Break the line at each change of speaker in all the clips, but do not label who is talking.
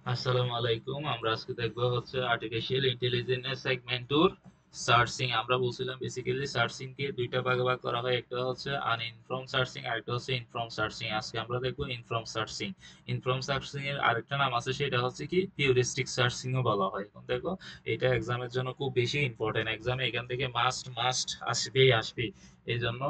আসসালামু আলাইকুম। আমরা আজকে দেখবো হচ্ছে আর্টিফিশিয়াল ইন্টেলিজেন্স সেগমেন্ট টুর সার্চিং। আমরা বলছিলাম বেসিক্যালি সার্চিং কে দুইটা ভাগে ভাগ করা হয়, একটা হচ্ছে আনইনফর্ম সার্চিং আর একটা হচ্ছে ইনফর্ম সার্চিং। আজকে আমরা দেখবো ইনফর্ম সার্চিং। ইনফর্ম সার্চিং এর আরেকটা নাম আছে, সেটা হচ্ছে কি হিউরিস্টিক সার্চিং ও বলা হয়। এখন দেখো, এটা এক্সামের জন্য খুব বেশি ইম্পর্টেন্ট। এক্সামে এখান থেকে মাস্ট মাস্ট আসবেই আসবে। এই জন্য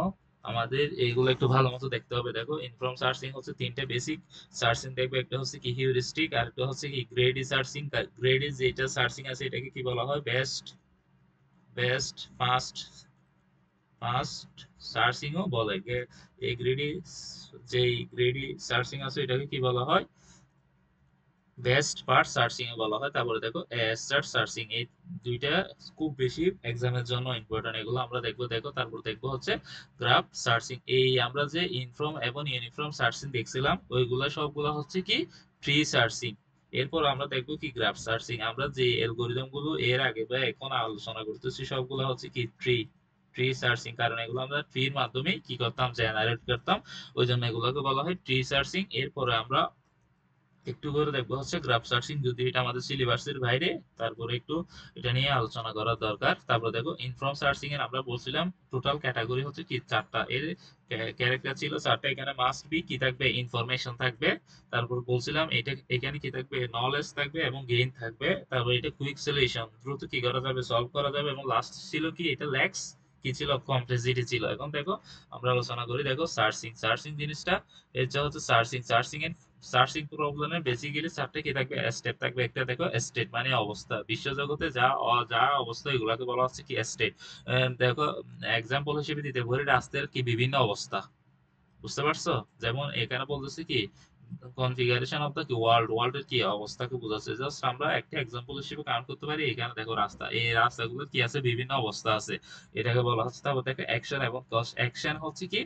আমাদের এইগুলো একটু ভালো মতো দেখতে হবে। দেখো, ইনফর্ম সার্চিং হচ্ছে তিনটে বেসিক সার্চিং দেখবে। একটা হচ্ছে কি হিউরিস্টিক, আর একটা হচ্ছে কি গ্রেডি সার্চিং। গ্রেডি যেটা সার্চিং আছে এটাকে কি বলা হয়, best best first first searching ও বলে। এই গ্রেডি, যেই গ্রেডি সার্চিং আছে এটাকে কি বলা হয়, বেস্ট ফার্স্ট সার্চিং এ বলা হয়। তারপরে দেখো স্টার্ট সার্চিং। এই দুইটা খুব বেশি এক্সামের জন্য ইম্পর্টেন্ট, এগুলো আমরা দেখবো। দেখো, তারপর দেখবো হচ্ছে গ্রাফ সার্চিং। এই আমরা যে ইনফর্ম এবং ইউনিফর্ম সার্চিং দেখছিলাম, ওইগুলা সবগুলা হচ্ছে কি ট্রি সার্চিং। এরপর আমরা দেখবো কি গ্রাফ সার্চিং। আমরা যে অ্যালগোরিদম গুলো এর আগে বা এখন আলোচনা করতেছি সবগুলা হচ্ছে কি ট্রি ট্রি সার্চিং। কারণ এগুলো আমরা ট্রির মাধ্যমে কি করতাম, জেনারেট করতাম। ওই জন্য এগুলোকে বলা হয় ট্রি সার্চিং। এরপরে আমরা একটু করে দেখবো হচ্ছে গ্রাফ সার্চিং, যদি এটা আমাদের সিলেবাসের বাইরে, তারপরে একটু এটা নিয়ে আলোচনা করার দরকার। তারপর দেখো, ইনফর্ম সার্চিং এর আমরা বলছিলাম টোটাল ক্যাটাগরি হচ্ছে কি চারটা। এর ক্যারেক্টার ছিল চারটা। এখানে মাস্ট বি কি থাকবে, ইনফরমেশন থাকবে। তারপর বলছিলাম এটা এখানে কি থাকবে, নলেজ থাকবে এবং গেইন থাকবে। তারপর এটা কুইক সলিউশন, দ্রুত কি করা যাবে, সলভ করা যাবে। এবং লাস্ট ছিল কি, এটা ল্যাক্স কি ছিল, কমপ্লেক্সিটি ছিল। এখন দেখো, আমরা আলোচনা করি। দেখো, সার্চিং সার্চিং জিনিসটা, এটা হচ্ছে সার্চিং সার্চিং এর সার্চিং প্রবলেমে বেসিক্যালি চারটে কি থাকবে, স্টেপ থাকবে। একটা দেখো স্টেট মানে অবস্থা, বিশ্বজগতে যা যা অবস্থা এগুলাকে বলা হচ্ছে কি স্টেট। দেখো, এক্সাম্পল হিসেবে দিতে পারি রাস্তার কি বিভিন্ন অবস্থা, বুঝতে পারছো? যেমন এখানে বলতেছি কি কনফিগারেশন অফ দ্য কি ওয়ার্ল্ডের কি অবস্থাকে বোঝাচ্ছে। জাস্ট আমরা একটা এক্সাম্পল হিসেবে কাউন্ট করতে পারি। এখানে দেখো রাস্তা, এই রাস্তাগুলো কি আছে, বিভিন্ন অবস্থা আছে, এটাকে বলা হচ্ছে। তারপর দেখো অ্যাকশন এবং কজ। অ্যাকশন হচ্ছে কি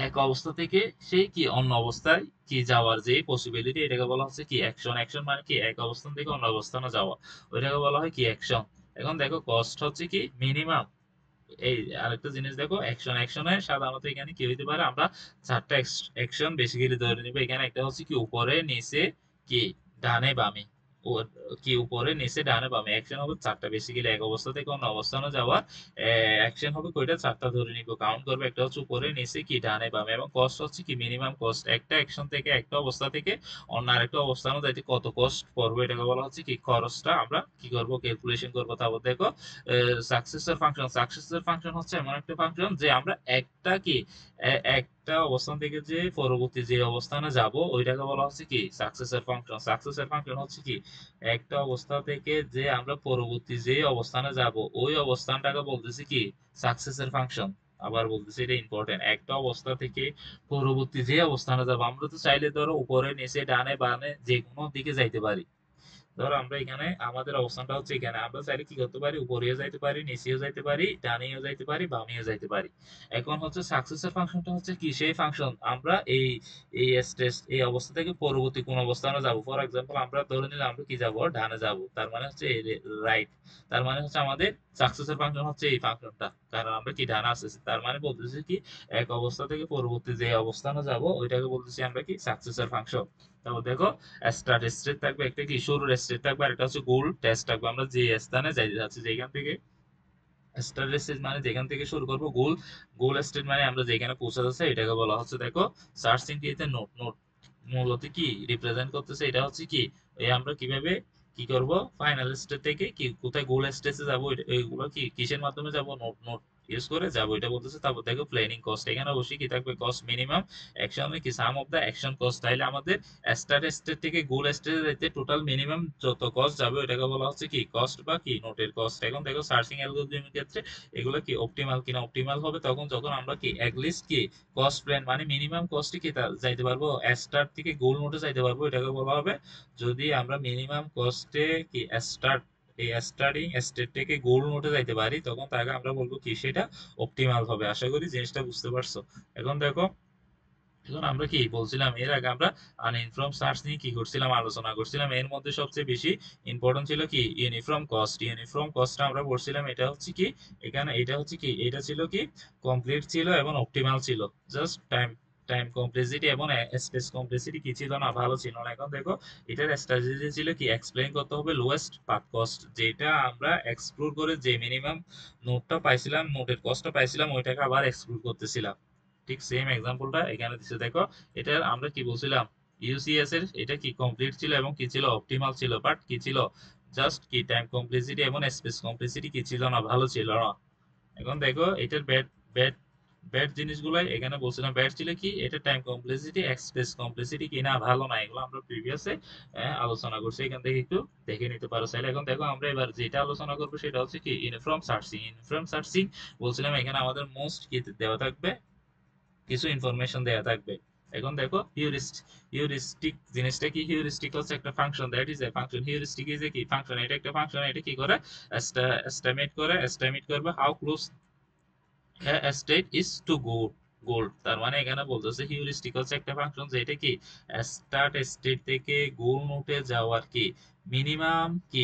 এক অবস্থা থেকে সেই কি অন্য অবস্থায় কি যাওয়ার যে পসিবিলিটি, এটাকে বলা হচ্ছে কি অ্যাকশন। অ্যাকশন মানে কি এক অবস্থান থেকে অন্য অবস্থানে যাওয়া, ওইটাকে বলা হয় কি অ্যাকশন। এখন দেখো, কস্ট হচ্ছে কি মিনিমাম। এই আরেকটা জিনিস দেখো, অ্যাকশন অ্যাকশনে সাধারণত এখানে কি হইতে পারে, আমরা চারটা অ্যাকশন বেসিক্যালি ধরে নিবো। এখানে একটা হচ্ছে কি উপরে নিচে কি ডানে বামে। ও কি উপরে নিচে ডানে বামে অ্যাকশন হবে চারটা বেসিক্যালি, এক অবস্থা থেকে অন্য অবস্থানে যাওয়া অ্যাকশন হবে কয়টা, চারটা ধরে নিবো, কাউন্ট করবে। একটা হচ্ছে উপরে নিচে কি ডানে বামে। এবং কস্ট হচ্ছে কি মিনিমাম কস্ট, একটা অ্যাকশন থেকে একটা অবস্থা থেকে অন্য আরেকটা অবস্থানে যাইতে কত কস্ট পড়বে, এটাকে বলা হচ্ছে কি খরচটা আমরা কি করব, ক্যালকুলেশন করবো। তারপর দেখো সাকসেসর ফাংশন। সাকসেসর ফাংশন হচ্ছে এমন একটা ফাংশন যে আমরা একটা কি একটা অবস্থান থেকে যে পরবর্তী যে অবস্থানে যাব, ওইটাকে বলা হচ্ছে কি সাকসেসর ফাংশন। সাকসেসর ফাংশন হচ্ছে কি একটা অবস্থা থেকে যে আমরা পরবর্তী যে অবস্থানে যাব, ওই অবস্থানটাকে বলতেছি কি সাকসেসর ফাংশন। আবার বলতেছি, এটা ইম্পর্টেন্ট, একটা অবস্থা থেকে পরবর্তী যে অবস্থানে যাব। আমরা তো চাইলে ধরো উপরে নিচে ডানে বামে যে কোনো দিকে যাইতে পারি। ধরো আমরা এখানে আমাদের অবস্থানটা হচ্ছে এখানে, আমরা চাইলে কি করতে পারি, উপরেও যাইতে পারি, নিচেও যাইতে পারি, ডানেও যাইতে পারি, বামেও যাইতে পারি। এখন হচ্ছে সাকসেসর ফাংশনটা হচ্ছে কি সেই ফাংশন, আমরা এই এই স্টেজ এই অবস্থা থেকে পরবর্তী কোন অবস্থানে যাব। ফর এক্সাম্পল আমরা ধরে নিলাম আমরা কি যাব, ডানে যাব, তার মানে হচ্ছে রাইট। তার মানে হচ্ছে আমাদের সাকসেসর ফাংশন হচ্ছে এই ফাংশনটা, কারণ আমরা কি ডানে আসতেছি। তার মানে বলতেছি কি এক অবস্থা থেকে পরবর্তী যে অবস্থানে যাব, ওইটাকে বলতেছি আমরা কি সাকসেসর ফাংশন। তারপর দেখো, স্টার্ট স্টেট থাকবে, একটা কি শুরুর স্টেট থাকবে, আর একটা হচ্ছে গোল টেস্ট থাকবে। আমরা যে স্থানে যাইতে যাচ্ছি, যেখান থেকে স্টার্ট স্টেট মানে যেখান থেকে শুরু করবো, গোল গোল স্টেট মানে আমরা যেখানে পৌঁছে যাচ্ছি, এটাকে বলা হচ্ছে দেখো সার্চিং কিতে নোট। নোট মূলত কি রিপ্রেজেন্ট করতেছে, এটা হচ্ছে কি এই আমরা কিভাবে কি করব, ফাইনাল স্টেট থেকে কি কোথায় গোল স্টেজে যাবো, এইগুলো কি কিসের মাধ্যমে যাব, নোট নোট ইউজ করে যাবো, এটা বলতেছে। তারপর দেখো প্ল্যানিং কস্ট। এখানে অবশ্যই কি থাকবে, কস্ট মিনিমাম অ্যাকশন কি সাম অফ দা অ্যাকশন কস্ট। তাইলে আমাদের স্টার্ট স্টেট থেকে গোল স্টেজে যেতে টোটাল মিনিমাম যত কস্ট যাবে, ওটাকে বলা হচ্ছে কি কস্ট বা কি নোটের কস্ট। এখন দেখো সার্চিং অ্যালগরিদমের ক্ষেত্রে এগুলো কি অপটিমাল কিনা, অপটিমাল হবে তখন যখন আমরা কি লিস্ট কি কস্ট প্ল্যান মানে মিনিমাম কস্টে কি যাইতে পারবো, স্টার্ট থেকে গোল নোটে যাইতে পারবো, এটাকে বলা হবে। যদি আমরা মিনিমাম কস্টে কি স্টার্ট এই স্টার্টিং স্টেট থেকে গোল নোটে যাইতে পারি, তখন তাকে আমরা বলবো কি সেটা অপটিমাল হবে। আশা করি জিনিসটা বুঝতে পারছো। এখন দেখো, এখন আমরা কি বলছিলাম, এর আগে আমরা আনইনফর্ম সার্চ নিয়ে কি করছিলাম, আলোচনা করছিলাম। এর মধ্যে সবচেয়ে বেশি ইম্পর্টেন্ট ছিল কি ইউনিফর্ম কস্ট। ইউনিফর্ম কস্টটা আমরা পড়ছিলাম, এটা হচ্ছে কি এখানে এটা হচ্ছে কি এটা ছিল কি কমপ্লিট ছিল এবং অপটিমাল ছিল। জাস্ট টাইম টাইম কমপ্লেক্সিটি এবং স্পেস কমপ্লেক্সিটি কি ছিল না, ভালো ছিল না। এখন দেখো এটার স্ট্র্যাটেজি ছিল কি, এক্সপ্লেইন করতে হবে লোয়েস্ট পাথ কস্ট, যেটা আমরা এক্সপ্লোর করে যে মিনিমাম নোটটা পাইছিলাম, নোটের কস্টটা পাইছিলাম, ওইটাকে আবার এক্সপ্লোর করতেছিলাম। ঠিক সেম এক্সাম্পলটা এখানে দিচ্ছে দেখো। এটা আমরা কি বলছিলাম, ইউসিএস এর এটা কি কমপ্লিট ছিল এবং কি ছিল অপটিমাল ছিল, বাট কি ছিল জাস্ট কি টাইম কমপ্লেক্সিটি এবং স্পেস কমপ্লেক্সিটি কি ছিল না, ভালো ছিল না। এখন দেখো এটার ব্যাড ব্যাড ব্যাড জিনিসগুলাই এখানে বলছিলাম, ব্যাড ছিল কি এটা টাইম কমপ্লেক্সিটি, এক্সপ্রেস কমপ্লেক্সিটি কি না ভালো না, এগুলো আমরা প্রিভিয়াসে আলোচনা করছি, এখান থেকে একটু দেখে নিতে পারো চাইলে। এখন দেখো আমরা এবার যেটা আলোচনা করবো সেটা হচ্ছে কি ইউনিফর্ম সার্চিং। ইউনিফর্ম সার্চিং বলছিলাম এখানে আমাদের মোস্ট কি দেওয়া থাকবে, কিছু ইনফরমেশন দেওয়া থাকবে। এখন দেখো হিউরিস্টিক জিনিসটা কি, হিউরিস্টিক হচ্ছে একটা function, that is a function. Heuristic is a কি ফাংশন, এটা একটা ফাংশন, এটা কি করে এস্টিমেট করবে how close a state is to গোল। তার মানে এখানে বলতেছে হিউরিস্টিক হচ্ছে একটা ফাংশন যেটা কি স্টার্ট স্টেট থেকে গোল নোটে যাওয়ার কি মিনিমাম কি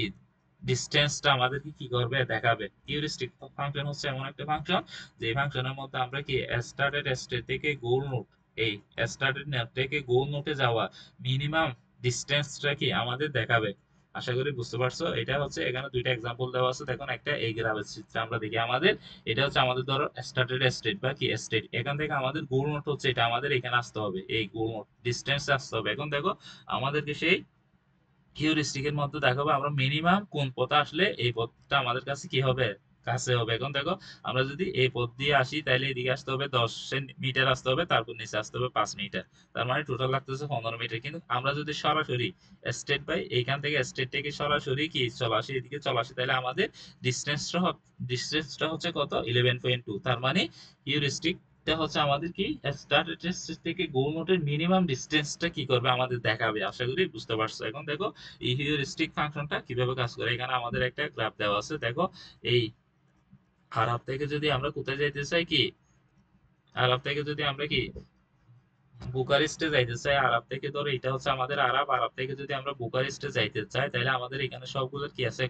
ডিসটেন্সটা আমাদেরকে কি করবে দেখাবে। হিউরিস্টিক ফাংশন হচ্ছে এমন একটা ফাংশন যে ফাংশনের মধ্যে আমরা কি স্টার্টেড স্টেট থেকে গোল নোট, এই স্টার্টেড নোট থেকে গোল নোটে যাওয়া মিনিমাম ডিসটেন্সটা কি আমাদের দেখাবে। আশা করি বুঝতে পারছো। এটা হচ্ছে এখানে দুইটা এক্সাম্পল দেওয়া আছে, দেখুন একটা এই গ্রাফের চিত্রে আমরা দেখি আমাদের এটা হচ্ছে আমাদের ধরো স্টার্টেড স্টেট বা কি স্টেট, এখান থেকে আমাদের গোল নোট হচ্ছে এটা, আমাদের এখানে আসতে হবে, এই গোল নোট ডিসটেন্স আসতে হবে। এখন দেখো আমাদেরকে সেই হিউরিস্টিকের মধ্যে দেখাবো আমরা মিনিমাম কোন পথে আসলে এই পথটা আমাদের কাছে কি হবে, কাছে হবে। এখন দেখো আমরা যদি এই পথ দিয়ে আসি তাহলে এদিকে আসতে হবে 10 মিটার আসতে হবে, তারপর নিচে আসতে হবে 5 মিটার, তার মানে টোটাল লাগতেছে 15 মিটার। কিন্তু আমরা যদি সরাসরি স্টেট বাই এইখান থেকে স্টেট থেকে সরাসরি কি চলে আসি, এদিকে চলে আসি, তাহলে আমাদের ডিস্টেন্সটা হচ্ছে কত 11.2। তার মানে হিউরিস্টিক এটা হচ্ছে আমাদের কি স্টার্ট থেকে গোল নোটের মিনিমাম ডিসটেন্সটা কি করবে আমাদের দেখাবে। আশা করি বুঝতে পারছো। এখন দেখো এই হিউরিস্টিক ফাংশনটা কিভাবে কাজ করে, এখানে আমাদের একটা গ্রাফ দেওয়া আছে। দেখো এই আরব থেকে যদি আমরা কোথায় যাইতে চাই কি, আরব থেকে যদি আমরা কি বুকারেস্টে যাইতে চাই, আরব থেকে ধরো এটা হচ্ছে আমাদের আরব, আরব থেকে যদি আমরা বুকারেস্টে যাইতে চাই তাহলে আমাদের এখানে সবগুলো কি আছে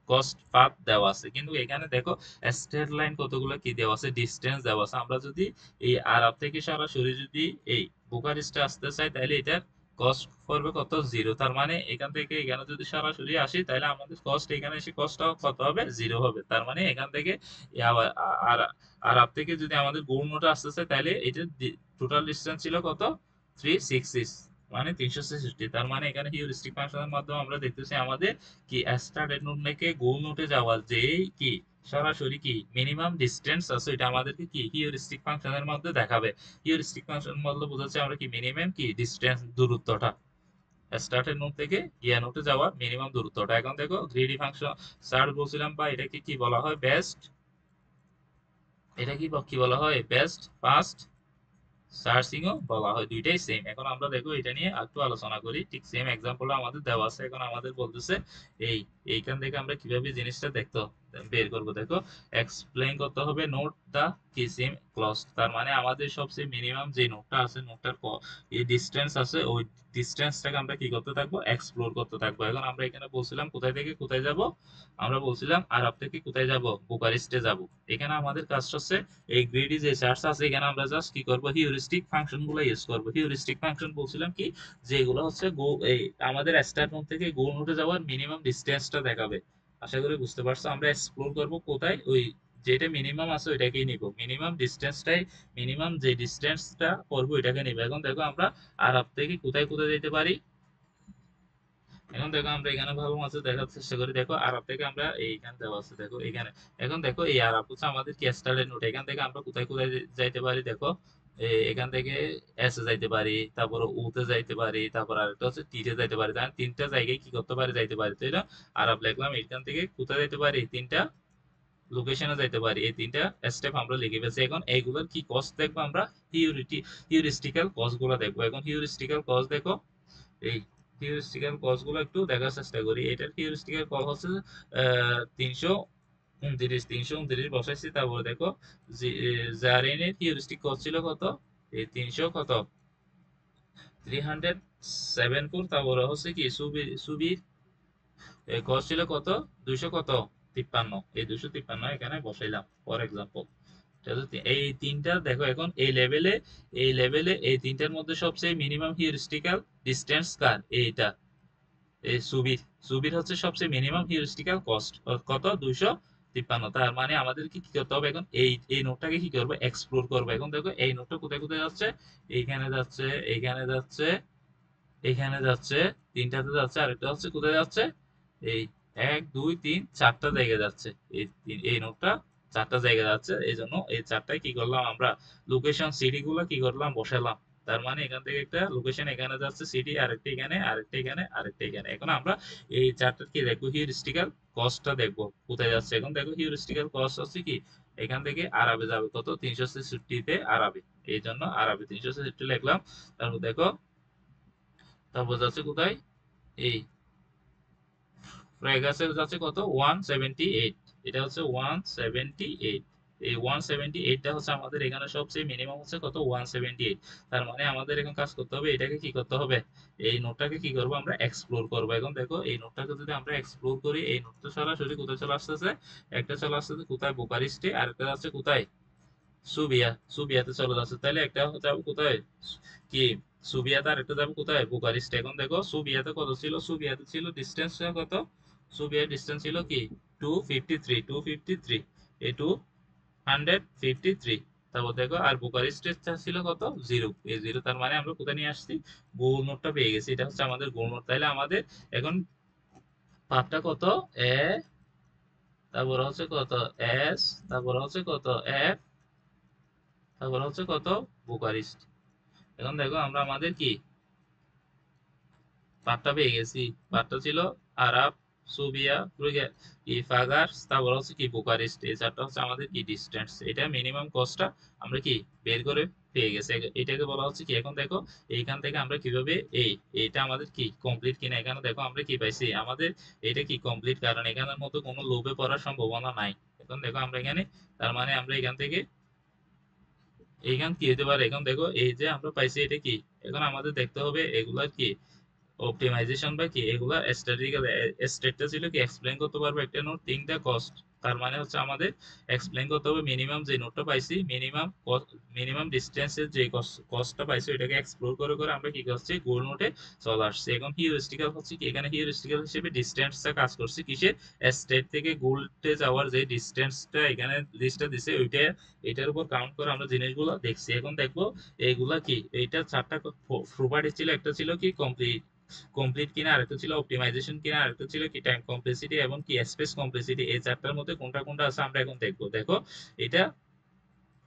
কস্ট পাথ দেওয়া আছে। কিন্তু এখানে দেখো স্ট্রেট লাইন কতগুলো কি দেওয়া আছে, ডিসটেন্স দেওয়া আছে। আমরা যদি এই আরব থেকে সরাসরি যদি এই বুকারেস্টে আসতে চাই তাহলে এটার কস্ট পড়বে কত 0। তার মানে এখান থেকে এখানে যদি সরাসরি আসি তাহলে আমাদের কস্ট এখানে এসে কস্টটা কত হবে 0 হবে। তার মানে এখান থেকে আর আরব থেকে যদি আমাদের গৌড় আসতে চাই তাহলে এটা টোটাল ডিসটেন্স ছিল কত 366, মানে 366। তার মানে এখানে হিউরিস্টিক ফাংশনের মাধ্যমে আমরা দেখতেছি আমাদের কি স্টার্টেড নোড থেকে গোল নোটে যাওয়ার যে কি সরাসরি কি মিনিমাম ডিসটেন্স আছে এটা আমাদেরকে কি হিউরিস্টিক ফাংশনের মধ্যে দেখাবে। হিউরিস্টিক ফাংশনের মধ্যে বোঝাচ্ছে আমরা কি মিনিমাম কি ডিসটেন্স দূরত্বটা স্টার্টেড নোড থেকে গিয়া নোটে যাওয়ার মিনিমাম দূরত্বটা। এখন দেখো গ্রিডি ফাংশন সার্চ বলছিলাম, বা এটাকে কি বলা হয় বেস্ট, এটা কি কি বলা হয় বেস্ট ফার্স্ট সার্চিং ও বলা হয়, দুইটাই সেম। এখন আমরা দেখো এটা নিয়ে একটু আলোচনা করি। ঠিক সেম এক্সাম্পল আমাদের দেওয়া আছে। এখন আমাদের বলতেছে এই এইখান থেকে আমরা কিভাবে জিনিসটা দেখতে বের করব। দেখো এক্সপ্লেইন করতে হবে নোট দা কি সেম ক্লজ। তার মানে আমাদের সবচেয়ে মিনিমাম যে নোটটা আছে, নোটটার এই ডিসটেন্স আছে, ওই ডিসটেন্সটাকে আমরা কি করতে থাকবো, এক্সপ্লোর করতে থাকবো। এখন আমরা এখানে বলছিলাম কোথায় থেকে কোথায় যাব, আমরা বলছিলাম আরব থেকে কোথায় যাব, বুকারেস্টে যাব। এখানে আমাদের কাজটা হচ্ছে এই গ্রিডি যে চার্টস আছে এখানে আমরা জাস্ট কি করব, হিউরিস্টিক ফাংশন গুলো ইউজ করব। হিউরিস্টিক ফাংশন বলছিলাম কি, যেগুলো হচ্ছে এই আমাদের স্টার্ট নোড থেকে গোল নোডে যাওয়ার মিনিমাম ডিসটেন্সটা দেখাবে। আশা করি বুঝতে পারছো। আমরা এক্সপ্লোর করব কোথায়, ওই যেটা মিনিমাম আছে ওইটাকেই নিব, মিনিমাম ডিসটেন্সটাই, মিনিমাম যে ডিসটেন্সটা করবো এটাকে নিব। এখন দেখো আমরা আরব থেকে কোথায় কোথায় যেতে পারি, এখন দেখো আমরা এখানে ভালো মাত্রা দেখার চেষ্টা করি। দেখো আরব থেকে আমরা এইখানে দেওয়া আছে, দেখো এখানে। এখন দেখো এই আরব হচ্ছে আমাদের কি স্টার্টের নোট, এখান থেকে আমরা কোথায় কোথায় যাইতে পারি, দেখো এখান থেকে এস এ যাইতে পারি, তারপর উ তে যাইতে পারি, তারপর আরেকটা হচ্ছে টি তে যাইতে পারি। তাহলে তিনটা জায়গায় কি করতে পারি, যাইতে পারি। তো এটা আরব লিখলাম, এখান থেকে কোথায় যাইতে পারি, তিনটা লোকেশনে যাইতে পারি। এই তিনটা স্টেপ আমরা লিখে ফেলছি। এখন এইগুলোর কি কস্ট দেখবো আমরা, হিউরিস্টিক্যাল কস্ট গুলো দেখবো। এখন হিউরিস্টিক্যাল কস্ট দেখো, এই হিউরিস্টিক্যাল কজ গুলো একটু দেখার চেষ্টা করি। এটার হিউরিস্টিক্যাল কজ হচ্ছে 329 বসাইছি। তারপরে দেখো জারেন এর হিউরিস্টিক কজ ছিল কত, এই 300 কত 374। তারপরে হচ্ছে কি সুবির কজ ছিল কত 200 কত 53, এই 253 এখানে বসাইলাম ফর এক্সাম্পল। এই তিনটা দেখো এখন এই লেভেলে এই তিনটার মধ্যে সবচেয়ে মিনিমাম হিউরিস্টিক্যাল ডিস্টেন্স কার? এইটা, এই সুবির। সুবির হচ্ছে সবচেয়ে মিনিমাম হিউরিস্টিক্যাল কস্ট কত? 253। তার মানে আমাদের কি কি করতে হবে এখন? এই নোটটাকে কি করবো? এক্সপ্লোর করবো। এখন দেখো এই নোটটা কোথায় কোথায় যাচ্ছে? এইখানে যাচ্ছে, এইখানে যাচ্ছে, এখানে যাচ্ছে, তিনটাতে যাচ্ছে, আরেকটা হচ্ছে কোথায় যাচ্ছে? এই 1 2 3 4টা জায়গায় যাচ্ছে। এই নোটটা 4টা জায়গায় যাচ্ছে, এই জন্য এই 4টায় কি করলাম আমরা? লোকেশন সিটি গুলো কি করলাম? বসালাম। তার মানে এখান থেকে একটা লোকেশন এখানে যাচ্ছে, সিটি আরেকটা এখানে, আরেকটা এখানে, আরেকটা এখানে। এখন আমরা এই 4টার কি দেখবো? হিউরিস্টিক্যাল কস্টটা দেখবো কোথায় যাচ্ছে। এখন দেখো হিউরিস্টিক্যাল কস্ট হচ্ছে কি, এখান থেকে আরাবে যাবে কত? 366 তে আরাবে। এই জন্য আরাবে 366 লিখলাম। তারপর দেখো, তারপর যাচ্ছে কোথায়? এই ফ্রেগাসের যাচ্ছে কত? 178। এটা হচ্ছে 178। এই 178টা হচ্ছে আমাদের এখানে সবচেয়ে মিনিমাম হচ্ছে কত? 178। তার মানে আমাদের এখন কাজ করতে হবে, এটাকে কি করতে হবে? এই নোটটাকে কি করবো? আমরা এক্সপ্লোর করবো। এখন দেখো এই নোটটাকে যদি আমরা এক্সপ্লোর করি, এই নোটটা সরাসরি কোথায় চলে আসতেছে? একটা চলে আসতেছে কোথায়? বুকারিস্টে, আর একটা যাচ্ছে কোথায়? সুবিয়াতে চলে যাচ্ছে। তাহলে একটা যাবে কোথায়? কি, সুবিয়াতে, আর একটা যাবে কোথায়? বুকারিস্ট। এখন দেখো সুবিয়াতে কত ছিল? সুবিয়াতে ছিল ডিস্টেন্স কত? সুবিয়ার ডিস্টেন্স ছিল কি? 253। 253, এই 253। তারপর দেখো আর বুকারিস্টের ছিল কত? 0। এই 0, তার মানে আমরা কোথায় নিয়ে আসছি? গোল নোটটা পেয়ে গেছি। এটা হচ্ছে আমাদের গোল নোট। তাহলে আমাদের এখন পাথটা কত? এ, তারপর হচ্ছে কত? এস, তারপর হচ্ছে কত? এফ, তারপর হচ্ছে কত? বুকারিস্ট। এখন দেখো আমরা আমাদের কি পাঠটা পেয়ে গেছি। পাঠটা ছিল আরাব, সুবিয়া, ফাগার, তারপর হচ্ছে কি বুকারেস্ট। এই চারটা হচ্ছে আমাদের কি ডিস্টেন্স। এটা মিনিমাম কস্টটা আমরা কি বের করে পেয়ে গেছি। এটাকে বলা হচ্ছে কি, এখন দেখো এইখান থেকে আমরা কিভাবে এইটা আমাদের কি কমপ্লিট কিনা। এখানে দেখো আমরা কি পাইছি? আমাদের এটা কি কমপ্লিট, কারণ এখানের মতো কোনো লোভে পড়ার সম্ভাবনা নাই। এখন দেখো আমরা এখানে, তার মানে আমরা এখান থেকে এইখান কি হতে পারে? এখন দেখো এই যে আমরা পাইছি এটা কি, এখন আমাদের দেখতে হবে এগুলার কি অপটিমাইজেশন বা কি, এগুলা স্ট্র্যাটেজিক্যাল স্টেটটা ছিল কি এক্সপ্লেইন করতে পারবো একটা নোট থিং দা কস্ট। তার মানে হচ্ছে আমাদের এক্সপ্লেইন করতে হবে মিনিমাম যে নোটটা পাইছি, মিনিমাম ডিস্টেন্সের যে কস্টটা পাইছি, ওইটাকে এক্সপ্লোর করে করে আমরা কি করছি? গোল নোটে চলে আসছে। এখন হিউরিস্টিক্যাল হচ্ছে কি, এখানে হিউরিস্টিক্যাল হিসেবে ডিস্টেন্সটা কাজ করছে কিসের? স্টেট থেকে গোলটে যাওয়ার যে ডিস্টেন্সটা এখানে লিস্টটা দিছে, ওইটা এটার উপর কাউন্ট করে আমরা জিনিসগুলো দেখছি। এখন দেখবো এইগুলা কি, এইটা 4টা প্রপার্টি ছিল। একটা ছিল কি কমপ্লিট, কমপ্লিট কিনা, আরেকটা ছিল অপটিমাইজেশন কিনা, আরেকটা ছিল কি টাইম কমপ্লেক্সিটি এবং কি স্পেস কমপ্লেক্সিটি। এই চারটার মধ্যে কোনটা কোনটা আছে আমরা এখন দেখবো। দেখো এটা